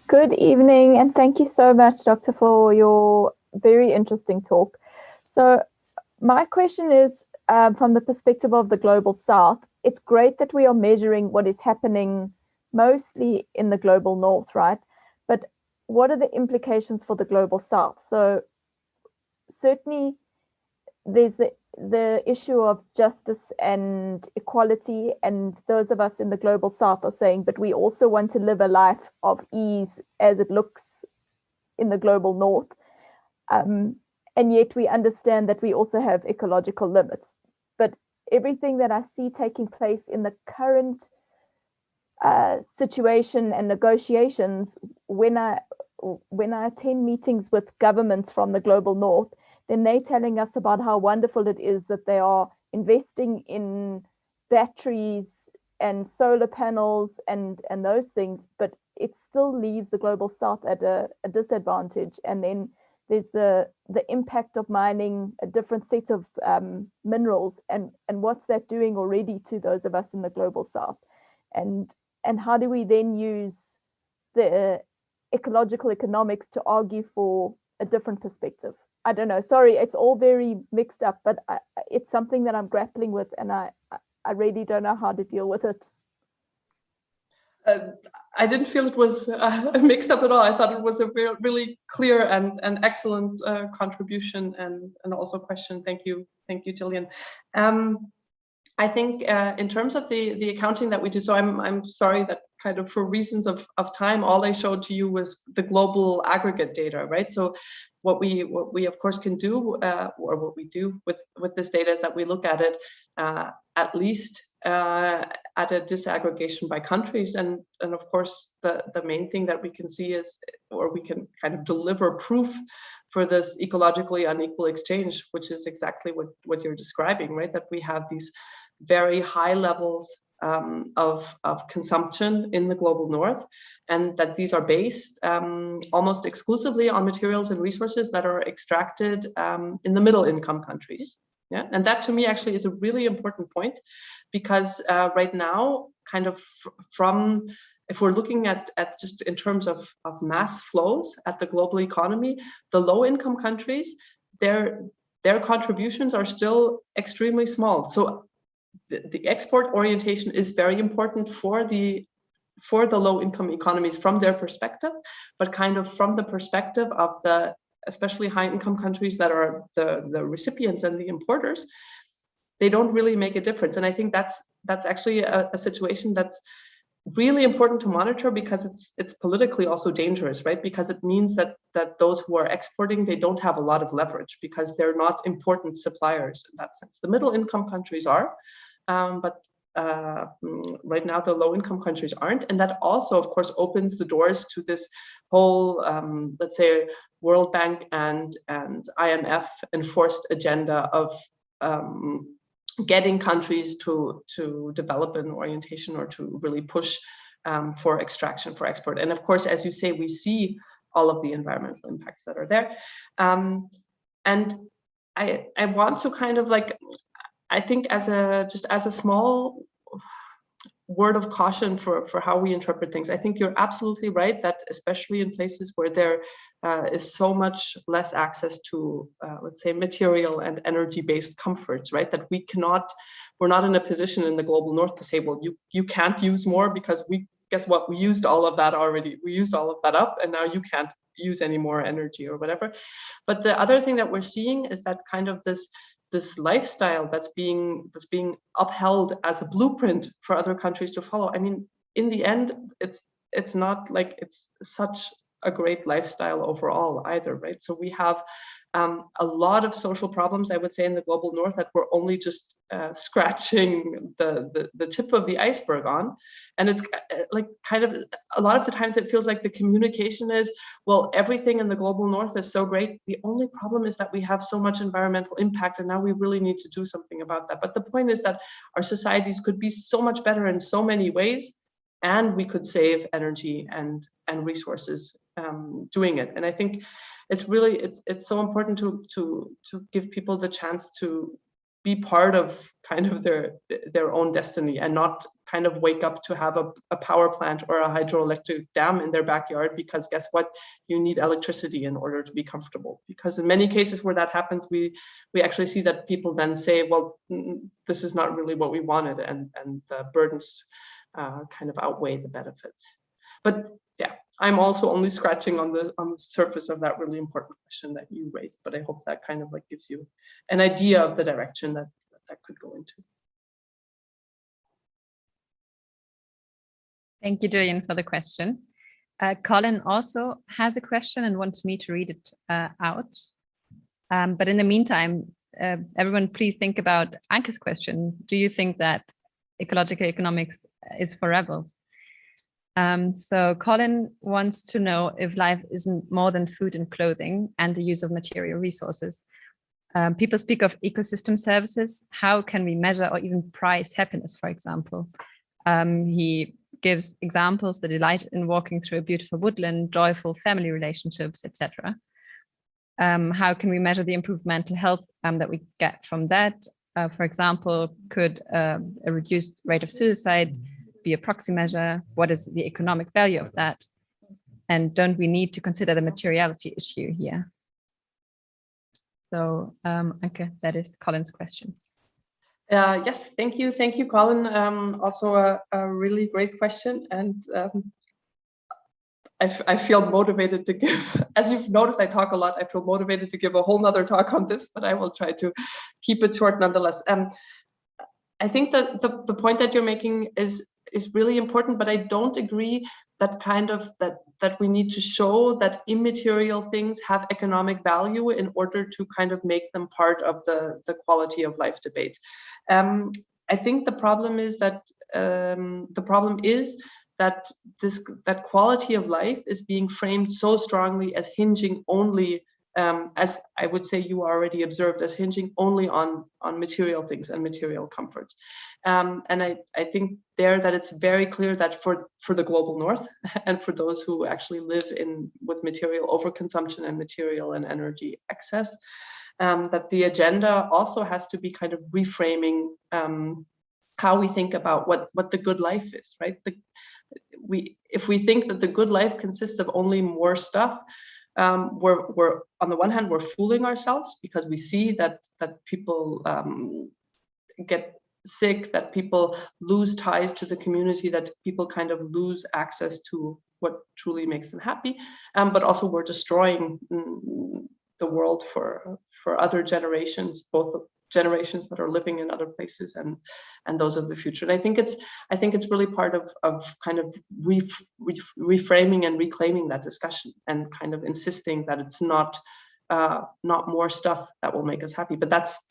Good evening, and thank you so much, Doctor, for your very interesting talk. So my question is, from the perspective of the Global South, it's great that we are measuring what is happening mostly in the Global North, right? But what are the implications for the Global South? So certainly there's the issue of justice and equality, and those of us in the Global South are saying, but we also want to live a life of ease as it looks in the Global North. And yet we understand that we also have ecological limits. But everything that I see taking place in the current situation and negotiations, when I attend meetings with governments from the Global North, then they're telling us about how wonderful it is that they are investing in batteries and solar panels and those things, but it still leaves the Global South at a disadvantage. And then there's the impact of mining a different set of minerals, and what's that doing already to those of us in the Global South? And how do we then use the ecological economics to argue for a different perspective? I don't know, sorry, it's all very mixed up, but it's something that I'm grappling with, and I really don't know how to deal with it. I didn't feel it was mixed up at all. I thought it was a really clear and excellent contribution and also question. Thank you, Julian. I think in terms of the accounting that we do, so I'm sorry that kind of for reasons of time, all I showed to you was the global aggregate data, right? So what we of course can do, or what we do with this data, is that we look at it at least at a disaggregation by countries, and of course the main thing that we can see is, or we can kind of deliver proof for this ecologically unequal exchange, which is exactly what you're describing, right? That we have these very high levels of consumption in the Global North, and that these are based almost exclusively on materials and resources that are extracted in the middle income countries. Yeah, and that to me actually is a really important point, because right now, kind of from, if we're looking at just in terms of mass flows at the global economy, the low income countries, their contributions are still extremely small. So the export orientation is very important for the low income economies from their perspective, but kind of from the perspective of the especially high income countries that are the recipients and the importers, they don't really make a difference. And I think that's actually a situation that's really important to monitor, because it's politically also dangerous, right? Because it means that those who are exporting, they don't have a lot of leverage because they're not important suppliers in that sense. The middle income countries are, but right now the low income countries aren't. And that also, of course, opens the doors to this whole, let's say, World Bank and IMF enforced agenda of getting countries to develop an orientation or to really push for extraction, for export. And of course, as you say, we see all of the environmental impacts that are there. And I want to kind of like, I think as a small word of caution for how we interpret things, I think you're absolutely right that especially in places where there is so much less access to, let's say, material and energy-based comforts, right? That we're not in a position in the global north to say, well, you can't use more because guess what? We used all of that already. We used all of that up, and now you can't use any more energy or whatever. But the other thing that we're seeing is that kind of this lifestyle that's being upheld as a blueprint for other countries to follow. I mean, in the end, it's not like it's such a great lifestyle overall either, right? So we have a lot of social problems, I would say, in the global north that we're only just scratching the tip of the iceberg on. And it's like kind of a lot of the times it feels like the communication is, well, everything in the global north is so great. The only problem is that we have so much environmental impact, and now we really need to do something about that. But the point is that our societies could be so much better in so many ways, and we could save energy and resources doing it. And I think it's really it's so important to give people the chance to be part of kind of their own destiny, and not kind of wake up to have a power plant or a hydroelectric dam in their backyard, because guess what, you need electricity in order to be comfortable. Because in many cases where that happens, we actually see that people then say, well, this is not really what we wanted, and the burdens kind of outweigh the benefits. But yeah, I'm also only scratching on the surface of that really important question that you raised, but I hope that kind of like gives you an idea of the direction that could go into. Thank you, Julian, for the question. Colin also has a question and wants me to read it out. But in the meantime, everyone please think about Anke's question. Do you think that ecological economics is forever? So Colin wants to know if life isn't more than food and clothing and the use of material resources. People speak of ecosystem services. How can we measure or even price happiness, for example? He gives examples, the delight in walking through a beautiful woodland, joyful family relationships, etc. How can we measure the improved mental health that we get from that? For example, could a reduced rate of suicide be a proxy measure? What is the economic value of that? And don't we need to consider the materiality issue here? So Anke, that is Colin's question. Yes, thank you, Colin. Also a really great question, and I feel motivated to give, as you've noticed, I talk a lot. I feel motivated to give a whole nother talk on this, but I will try to keep it short nonetheless. I think that the point that you're making is really important, but I don't agree that kind of that we need to show that immaterial things have economic value in order to kind of make them part of the quality of life debate. I think the problem is that that quality of life is being framed so strongly as hinging only, as I would say you already observed, as hinging only on material things and material comforts. And I think that it's very clear that for the global north and for those who actually live with material overconsumption and material and energy excess, that the agenda also has to be kind of reframing how we think about what the good life is, right? If we think that the good life consists of only more stuff, we're on the one hand, we're fooling ourselves, because we see that people get sick, that people lose ties to the community, that people kind of lose access to what truly makes them happy. But also we're destroying the world for other generations, both generations that are living in other places and those of the future. And I think it's really part of kind of reframing and reclaiming that discussion, and kind of insisting that it's not more stuff that will make us happy. But that's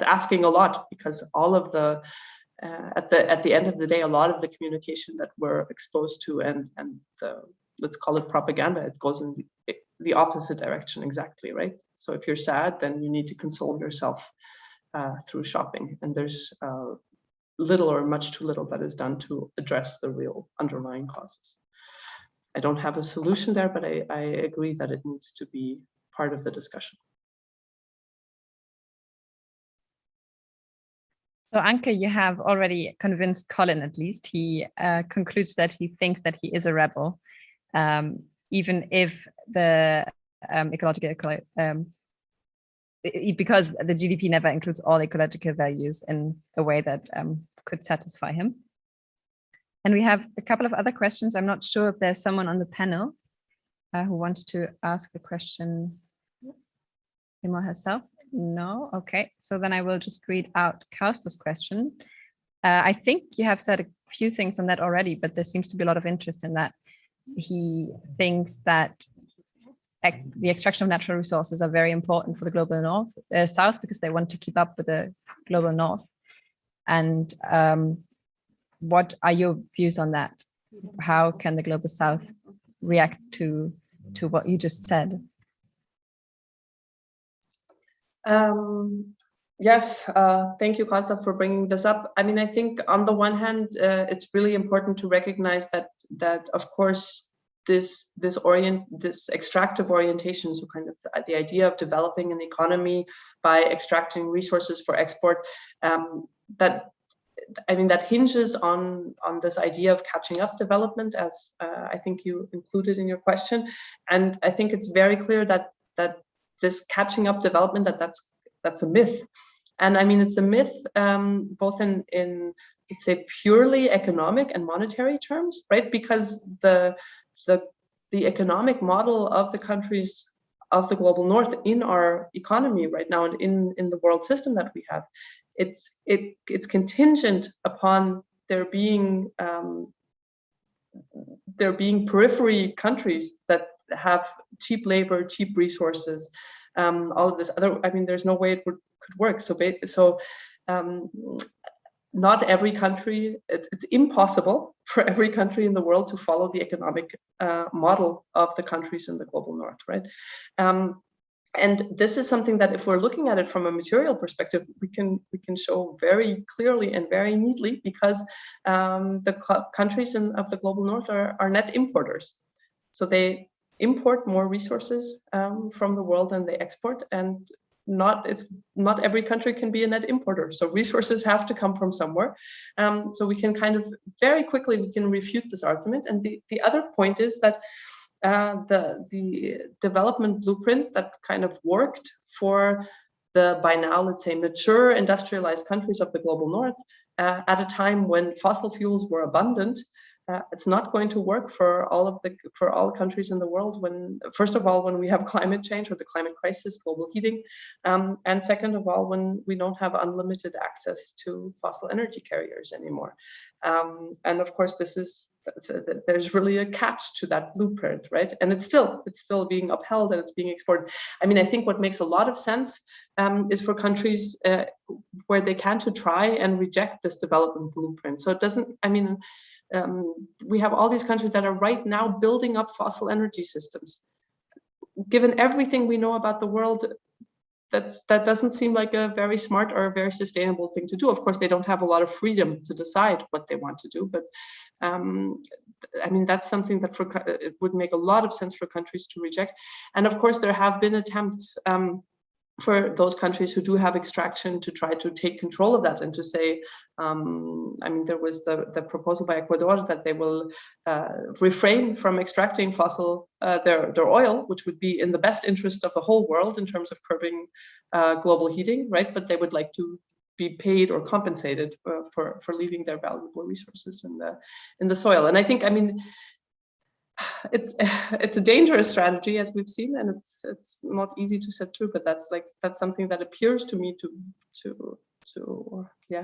asking a lot, because all of the at the end of the day, a lot of the communication that we're exposed to and let's call it propaganda, it goes in the opposite direction exactly, right? So if you're sad, then you need to console yourself through shopping, and there's little or much too little that is done to address the real underlying causes. I don't have a solution there, but I agree that it needs to be part of the discussion. So Anke, you have already convinced Colin, at least. He concludes that he thinks that he is a rebel, even if the ecological, because the GDP never includes all ecological values in a way that could satisfy him. And we have a couple of other questions. I'm not sure if there's someone on the panel who wants to ask a question, him or herself. No, okay. So then I will just read out Kauster's question. I think you have said a few things on that already, but there seems to be a lot of interest in that. He thinks that the extraction of natural resources are very important for the global south, because they want to keep up with the global north. And what are your views on that? How can the global south react to what you just said? Yes, thank you, Costa, for bringing this up. I mean, I think on the one hand, it's really important to recognize that of course this extractive orientation, so kind of the idea of developing an economy by extracting resources for export, that hinges on this idea of catching up development, as I think you included in your question. And I think it's very clear that this catching up development, that's a myth. And I mean, it's a myth both in let's say purely economic and monetary terms, right? Because the economic model of the countries of the global north in our economy right now, and in the world system that we have, it's contingent upon there being periphery countries that have cheap labor, cheap resources, all of this other. I mean, there's no way it could work. So not every country. It's impossible for every country in the world to follow the economic model of the countries in the global north, right? And this is something that, if we're looking at it from a material perspective, we can show very clearly and very neatly, because the countries of the global north are net importers. So they import more resources from the world than they export, and not every country can be a net importer. So resources have to come from somewhere. So we can kind of very quickly refute this argument. And the other point is that the development blueprint that kind of worked for the, by now, let's say, mature industrialized countries of the global north at a time when fossil fuels were abundant, it's not going to work for all countries in the world when, first of all, when we have climate change or the climate crisis, global heating, and second of all, when we don't have unlimited access to fossil energy carriers anymore. And of course, there's really a catch to that blueprint, right? And it's still being upheld and it's being exported. I mean, I think what makes a lot of sense is for countries where they can to try and reject this development blueprint. So it doesn't, I mean, we have all these countries that are right now building up fossil energy systems. Given everything we know about the world, that doesn't seem like a very smart or a very sustainable thing to do. Of course, they don't have a lot of freedom to decide what they want to do, but I mean, that's something that it would make a lot of sense for countries to reject. And of course, there have been attempts for those countries who do have extraction to try to take control of that and to say, I mean, there was the proposal by Ecuador that they will refrain from extracting their oil, which would be in the best interest of the whole world in terms of curbing global heating, right? But they would like to be paid or compensated for leaving their valuable resources in the soil. And I think, I mean, it's a dangerous strategy, as we've seen, and it's not easy to set through. But that's something that appears to me to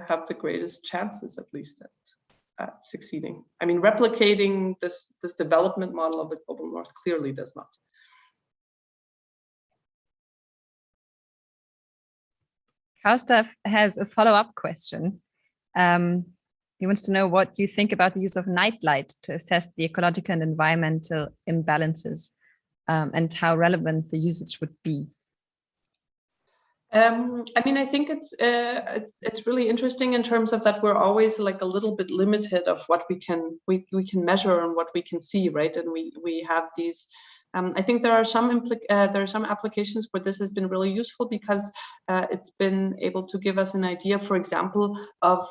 have the greatest chances, at least, at succeeding. I mean, replicating this development model of the global north clearly does not. Gustav has a follow-up question. He wants to know what you think about the use of nightlight to assess the ecological and environmental imbalances, and how relevant the usage would be. I mean, I think it's really interesting in terms of that we're always like a little bit limited of what we can measure and what we can see, right? And we have these. I think there are some applications where this has been really useful because it's been able to give us an idea, for example, of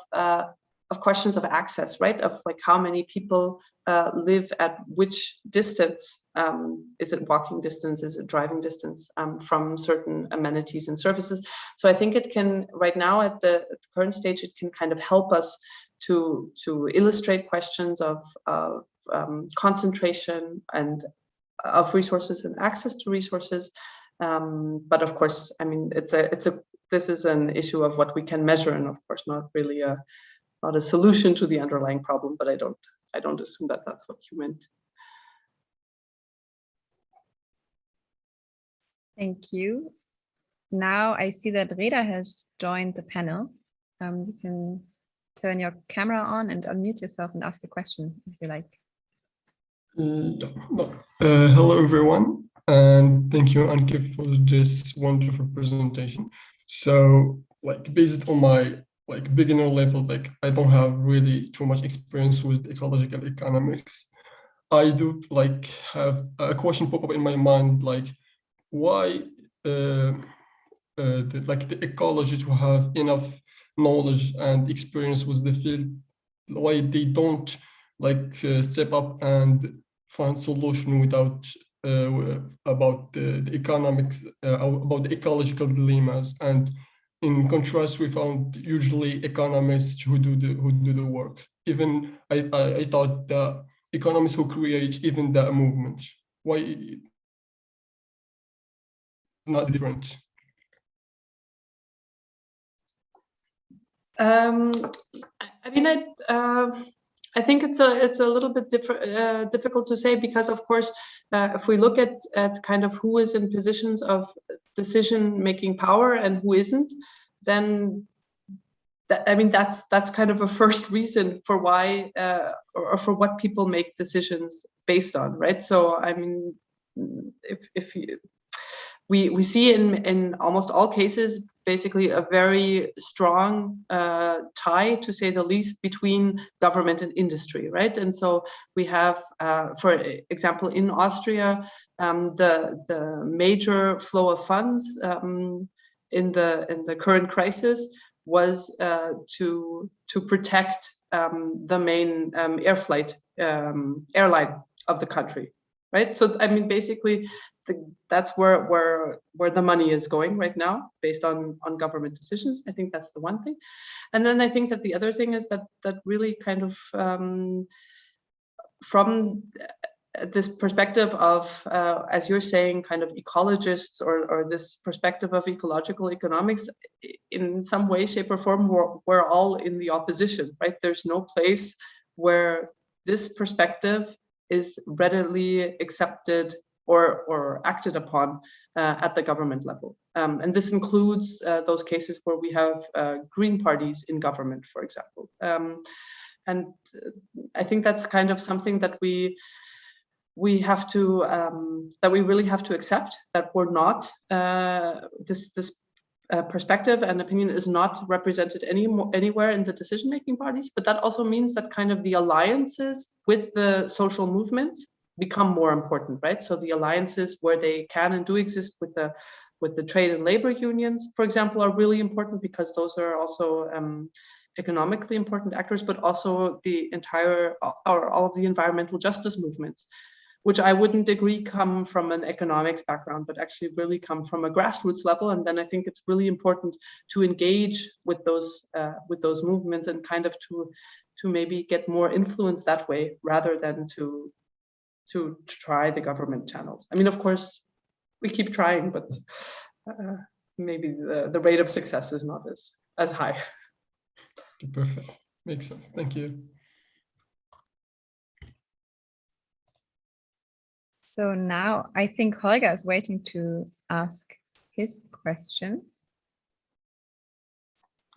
questions of access, right? Of like how many people live at which distance. Is it walking distance? Is it driving distance from certain amenities and services? So I think it can, right now at the current stage, it can kind of help us to illustrate questions of concentration and of resources and access to resources. But of course, I mean, this is an issue of what we can measure, and of course not really not a solution to the underlying problem, but I don't assume that that's what you meant. Thank you. Now I see that Reda has joined the panel. You can turn your camera on and unmute yourself and ask a question if you like. Hello everyone, and thank you, Anke, for this wonderful presentation. So, like, based on my beginner level, I don't have really too much experience with ecological economics. I do have a question pop up in my mind, why the ecologists who have enough knowledge and experience with the field, why they don't step up and find solution without about the economics, about the ecological dilemmas. And in contrast, we found usually economists who do the work. Even I thought the economists who create even the movement. Why not different? I mean, I think it's a little bit difficult to say, because of course, if we look at kind of who is in positions of decision-making power and who isn't, then I mean that's kind of a first reason for why or for what people make decisions based on, right? So I mean, we see in almost all cases basically a very strong tie, to say the least, between government and industry, right? And so we have, for example, in Austria, the major flow of funds in the current crisis was to protect the main airline of the country, right? So I mean, basically, that's where the money is going right now, based on government decisions. I think that's the one thing. And then I think that the other thing is that really kind of from this perspective of, as you're saying, kind of ecologists, or this perspective of ecological economics, in some way, shape, or form, we're all in the opposition, right? There's no place where this perspective is readily accepted or acted upon at the government level. And this includes those cases where we have green parties in government, for example. And I think that's kind of something that we have to, that we really have to accept, that we're not, this perspective and opinion is not represented anywhere in the decision-making parties. But that also means that kind of the alliances with the social movements become more important, right? So the alliances where they can and do exist with the trade and labor unions, for example, are really important, because those are also economically important actors, but also the entire, or all of the environmental justice movements, which I wouldn't agree come from an economics background, but actually really come from a grassroots level. And then I think it's really important to engage with those movements, and kind of to maybe get more influence that way, rather than to to try the government channels. I mean, of course, we keep trying, but maybe the rate of success is not as high. Perfect. Makes sense. Thank you. So now I think Holger is waiting to ask his question.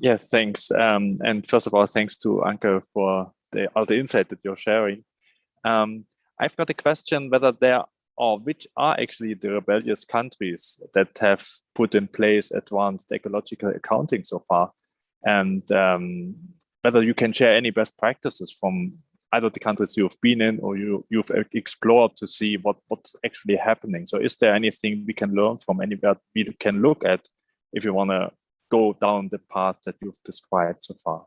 Yes, thanks. And first of all, thanks to Anke for all the insight that you're sharing. I've got a question whether there are, which are actually the rebellious countries that have put in place advanced ecological accounting so far, and whether you can share any best practices from either the countries you've been in or you've explored to see what's actually happening. So is there anything we can learn from, anywhere we can look at if you want to go down the path that you've described so far?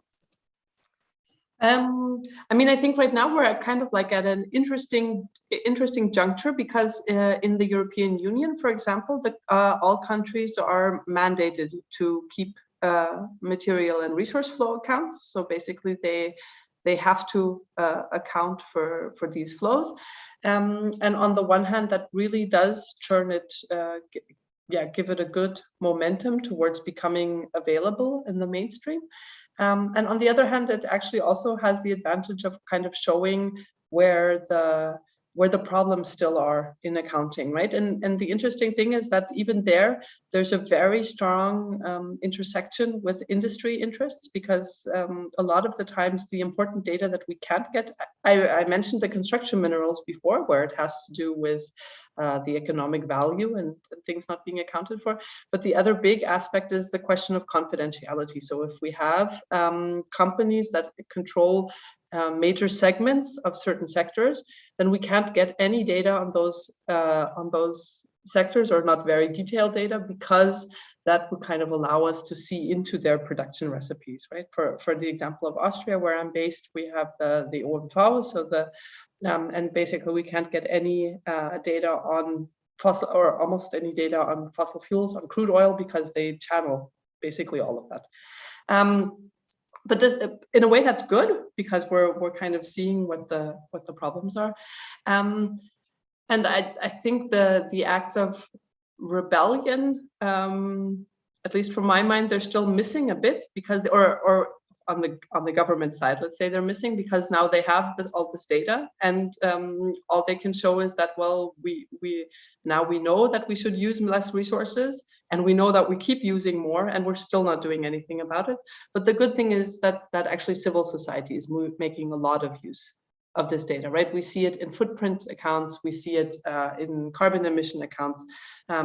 I mean, I think right now we're kind of like at an interesting juncture, because in the European Union, for example, all countries are mandated to keep material and resource flow accounts. So basically, they have to account for these flows. And on the one hand, that really does turn it, give it a good momentum towards becoming available in the mainstream. And on the other hand, it actually also has the advantage of kind of showing where the problems still are in accounting, right? And the interesting thing is that even there's a very strong intersection with industry interests, because a lot of the times the important data that we can't get, I mentioned the construction minerals before, where it has to do with the economic value and things not being accounted for. But the other big aspect is the question of confidentiality. So if we have companies that control major segments of certain sectors, then we can't get any data on those sectors, or not very detailed data, because that would kind of allow us to see into their production recipes, right? For the example of Austria, where I'm based, we have the OMV, so and basically we can't get any data on fossil, or almost any data on fossil fuels, on crude oil, because they channel basically all of that. But this, in a way, that's good, because we're kind of seeing what the problems are. And I think the acts of rebellion, at least from my mind, they're still missing a bit, because or on the government side, let's say, they're missing, because now they have all this data, and all they can show is that, well, we know that we should use less resources, and we know that we keep using more, and we're still not doing anything about it. But the good thing is that actually civil society is making a lot of use of this data, right? We see it in footprint accounts, we see it in carbon emission accounts.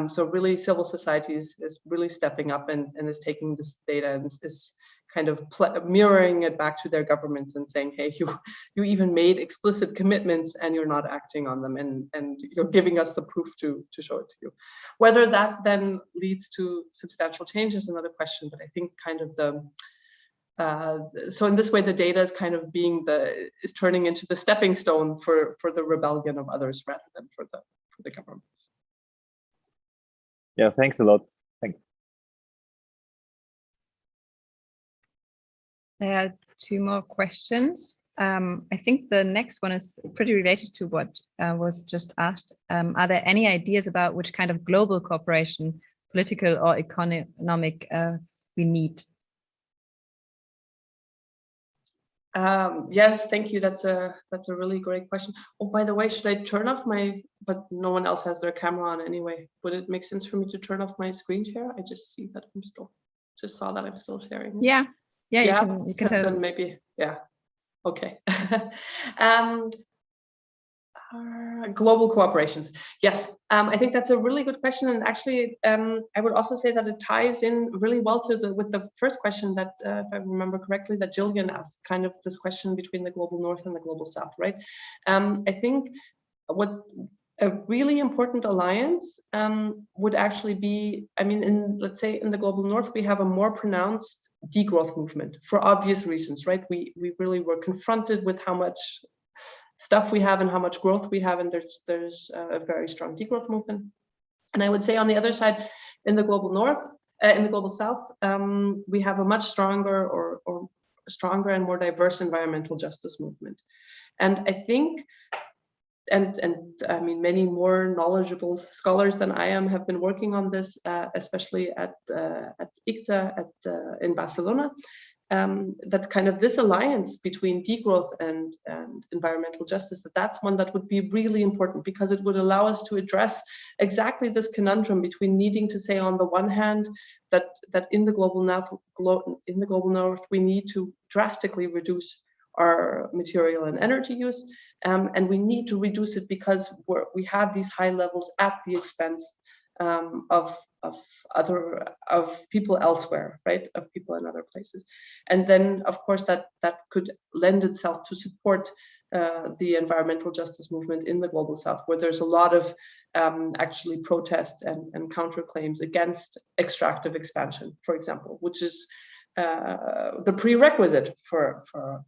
So really, civil society is really stepping up and is taking this data and is kind of mirroring it back to their governments and saying, hey, you even made explicit commitments and you're not acting on them, and you're giving us the proof to show it to you. Whether that then leads to substantial change is another question, but I think kind of so in this way, the data is kind of is turning into the stepping stone for the rebellion of others, rather than for the governments. Yeah, thanks a lot. Thanks. There are two more questions. I think the next one is pretty related to what was just asked. Are there any ideas about which kind of global cooperation, political or economic, we need? Yes, thank you. That's a really great question. Oh, by the way, should I turn off but no one else has their camera on anyway. Would it make sense for me to turn off my screen share? I just see that saw that I'm still sharing. Yeah. Yeah, you can tell. Then maybe, yeah. Okay. Global cooperations. Yes, I think that's a really good question, and actually, I would also say that it ties in really well with the first question that, if I remember correctly, that Julian asked, kind of this question between the global north and the global south, right? I think what a really important alliance would actually be, I mean, let's say in the global north, we have a more pronounced degrowth movement for obvious reasons, right? We really were confronted with how much stuff we have and how much growth we have, and there's a very strong degrowth movement. And I would say on the other side, in the global north, in the global south, we have a much stronger or stronger and more diverse environmental justice movement. And I think I mean, many more knowledgeable scholars than I am have been working on this, especially at ICTA in Barcelona. That kind of this alliance between degrowth and environmental justice, that's one that would be really important, because it would allow us to address exactly this conundrum between needing to say, on the one hand, that in the global north we need to drastically reduce our material and energy use, and we need to reduce it because we have these high levels at the expense of people elsewhere, right? Of people in other places. And then, of course, that could lend itself to support the environmental justice movement in the global south, where there's a lot of actually protest and counterclaims against extractive expansion, for example, which is the prerequisite for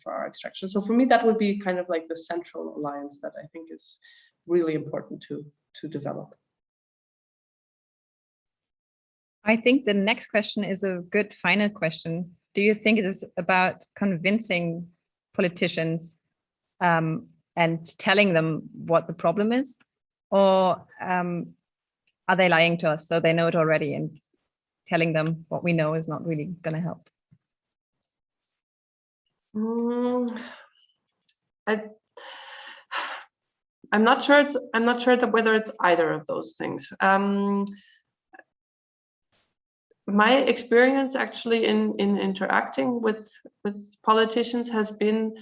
our extraction. So for me, that would be kind of like the central alliance that I think is really important to develop. I think the next question is a good final question. Do you think it is about convincing politicians and telling them what the problem is? Or are they lying to us so they know it already, and telling them what we know is not really going to help? I'm not sure that whether it's either of those things. My experience actually in interacting with politicians has been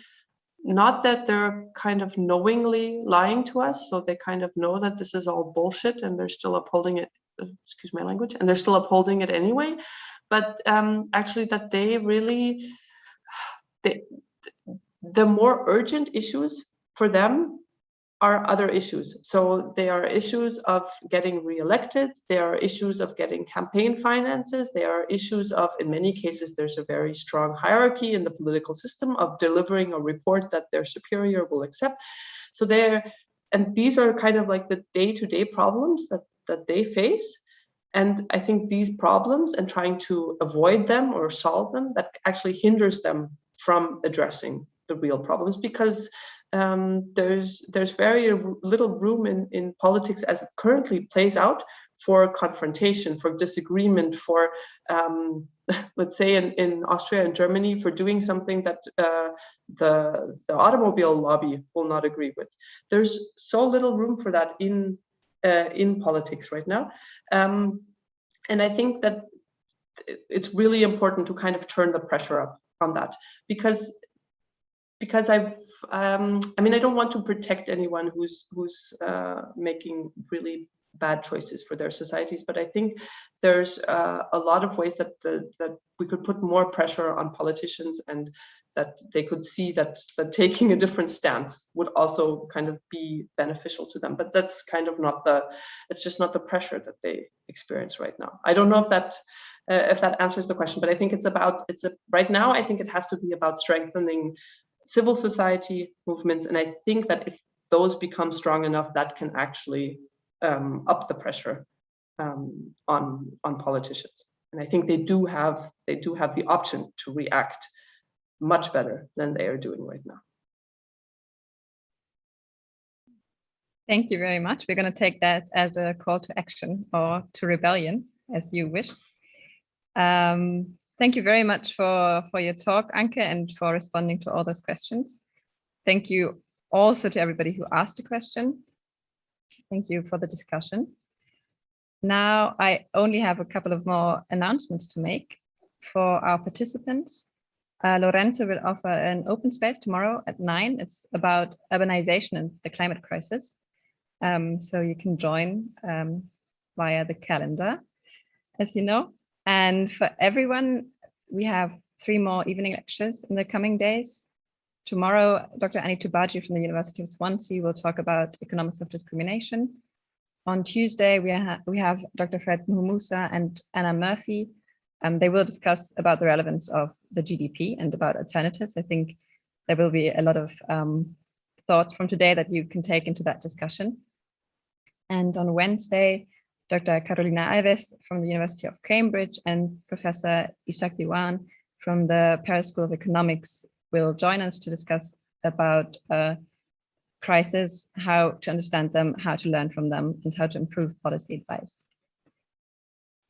not that they're kind of knowingly lying to us, so they kind of know that this is all bullshit and they're still upholding it, excuse my language, and they're still upholding it anyway, but actually that they really, the more urgent issues for them are other issues. So they are issues of getting reelected, there are issues of getting campaign finances, there are issues of, in many cases, there's a very strong hierarchy in the political system of delivering a report that their superior will accept. So and these are kind of like the day-to-day problems that they face. And I think these problems and trying to avoid them or solve them, that actually hinders them from addressing the real problems, because there's very little room in politics as it currently plays out for confrontation, for disagreement, for let's say in Austria and Germany, for doing something that the automobile lobby will not agree with. There's so little room for that in politics right now, and I think that it's really important to kind of turn the pressure up on that, because I mean, I don't want to protect anyone who's making really bad choices for their societies, but I think there's a lot of ways that we could put more pressure on politicians, and that they could see that taking a different stance would also kind of be beneficial to them. But that's kind of it's just not the pressure that they experience right now. I don't know if that answers the question, but I think right now I think it has to be about strengthening civil society movements, and I think that if those become strong enough, that can actually up the pressure on politicians. And I think they do have the option to react much better than they are doing right now. Thank you very much. We're going to take that as a call to action, or to rebellion, as you wish. Thank you very much for your talk, Anke, and for responding to all those questions. Thank you also to everybody who asked a question. Thank you for the discussion. Now, I only have a couple of more announcements to make for our participants. Lorenzo will offer an open space tomorrow at 9. It's about urbanization and the climate crisis. So you can join via the calendar, as you know. And for everyone, we have 3 more evening lectures in the coming days. Tomorrow, Dr. Annie Tubaji from the University of Swansea will talk about economics of discrimination. On Tuesday, we have Dr. Fred Muhusa and Anna Murphy. They will discuss about the relevance of the GDP and about alternatives. I think there will be a lot of thoughts from today that you can take into that discussion. And on Wednesday, Dr. Carolina Alves from the University of Cambridge and Professor Isaac Diwan from the Paris School of Economics will join us to discuss about crisis, how to understand them, how to learn from them, and how to improve policy advice.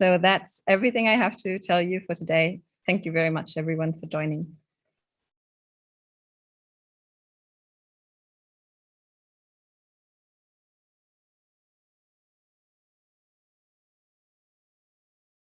So that's everything I have to tell you for today. Thank you very much, everyone, for joining.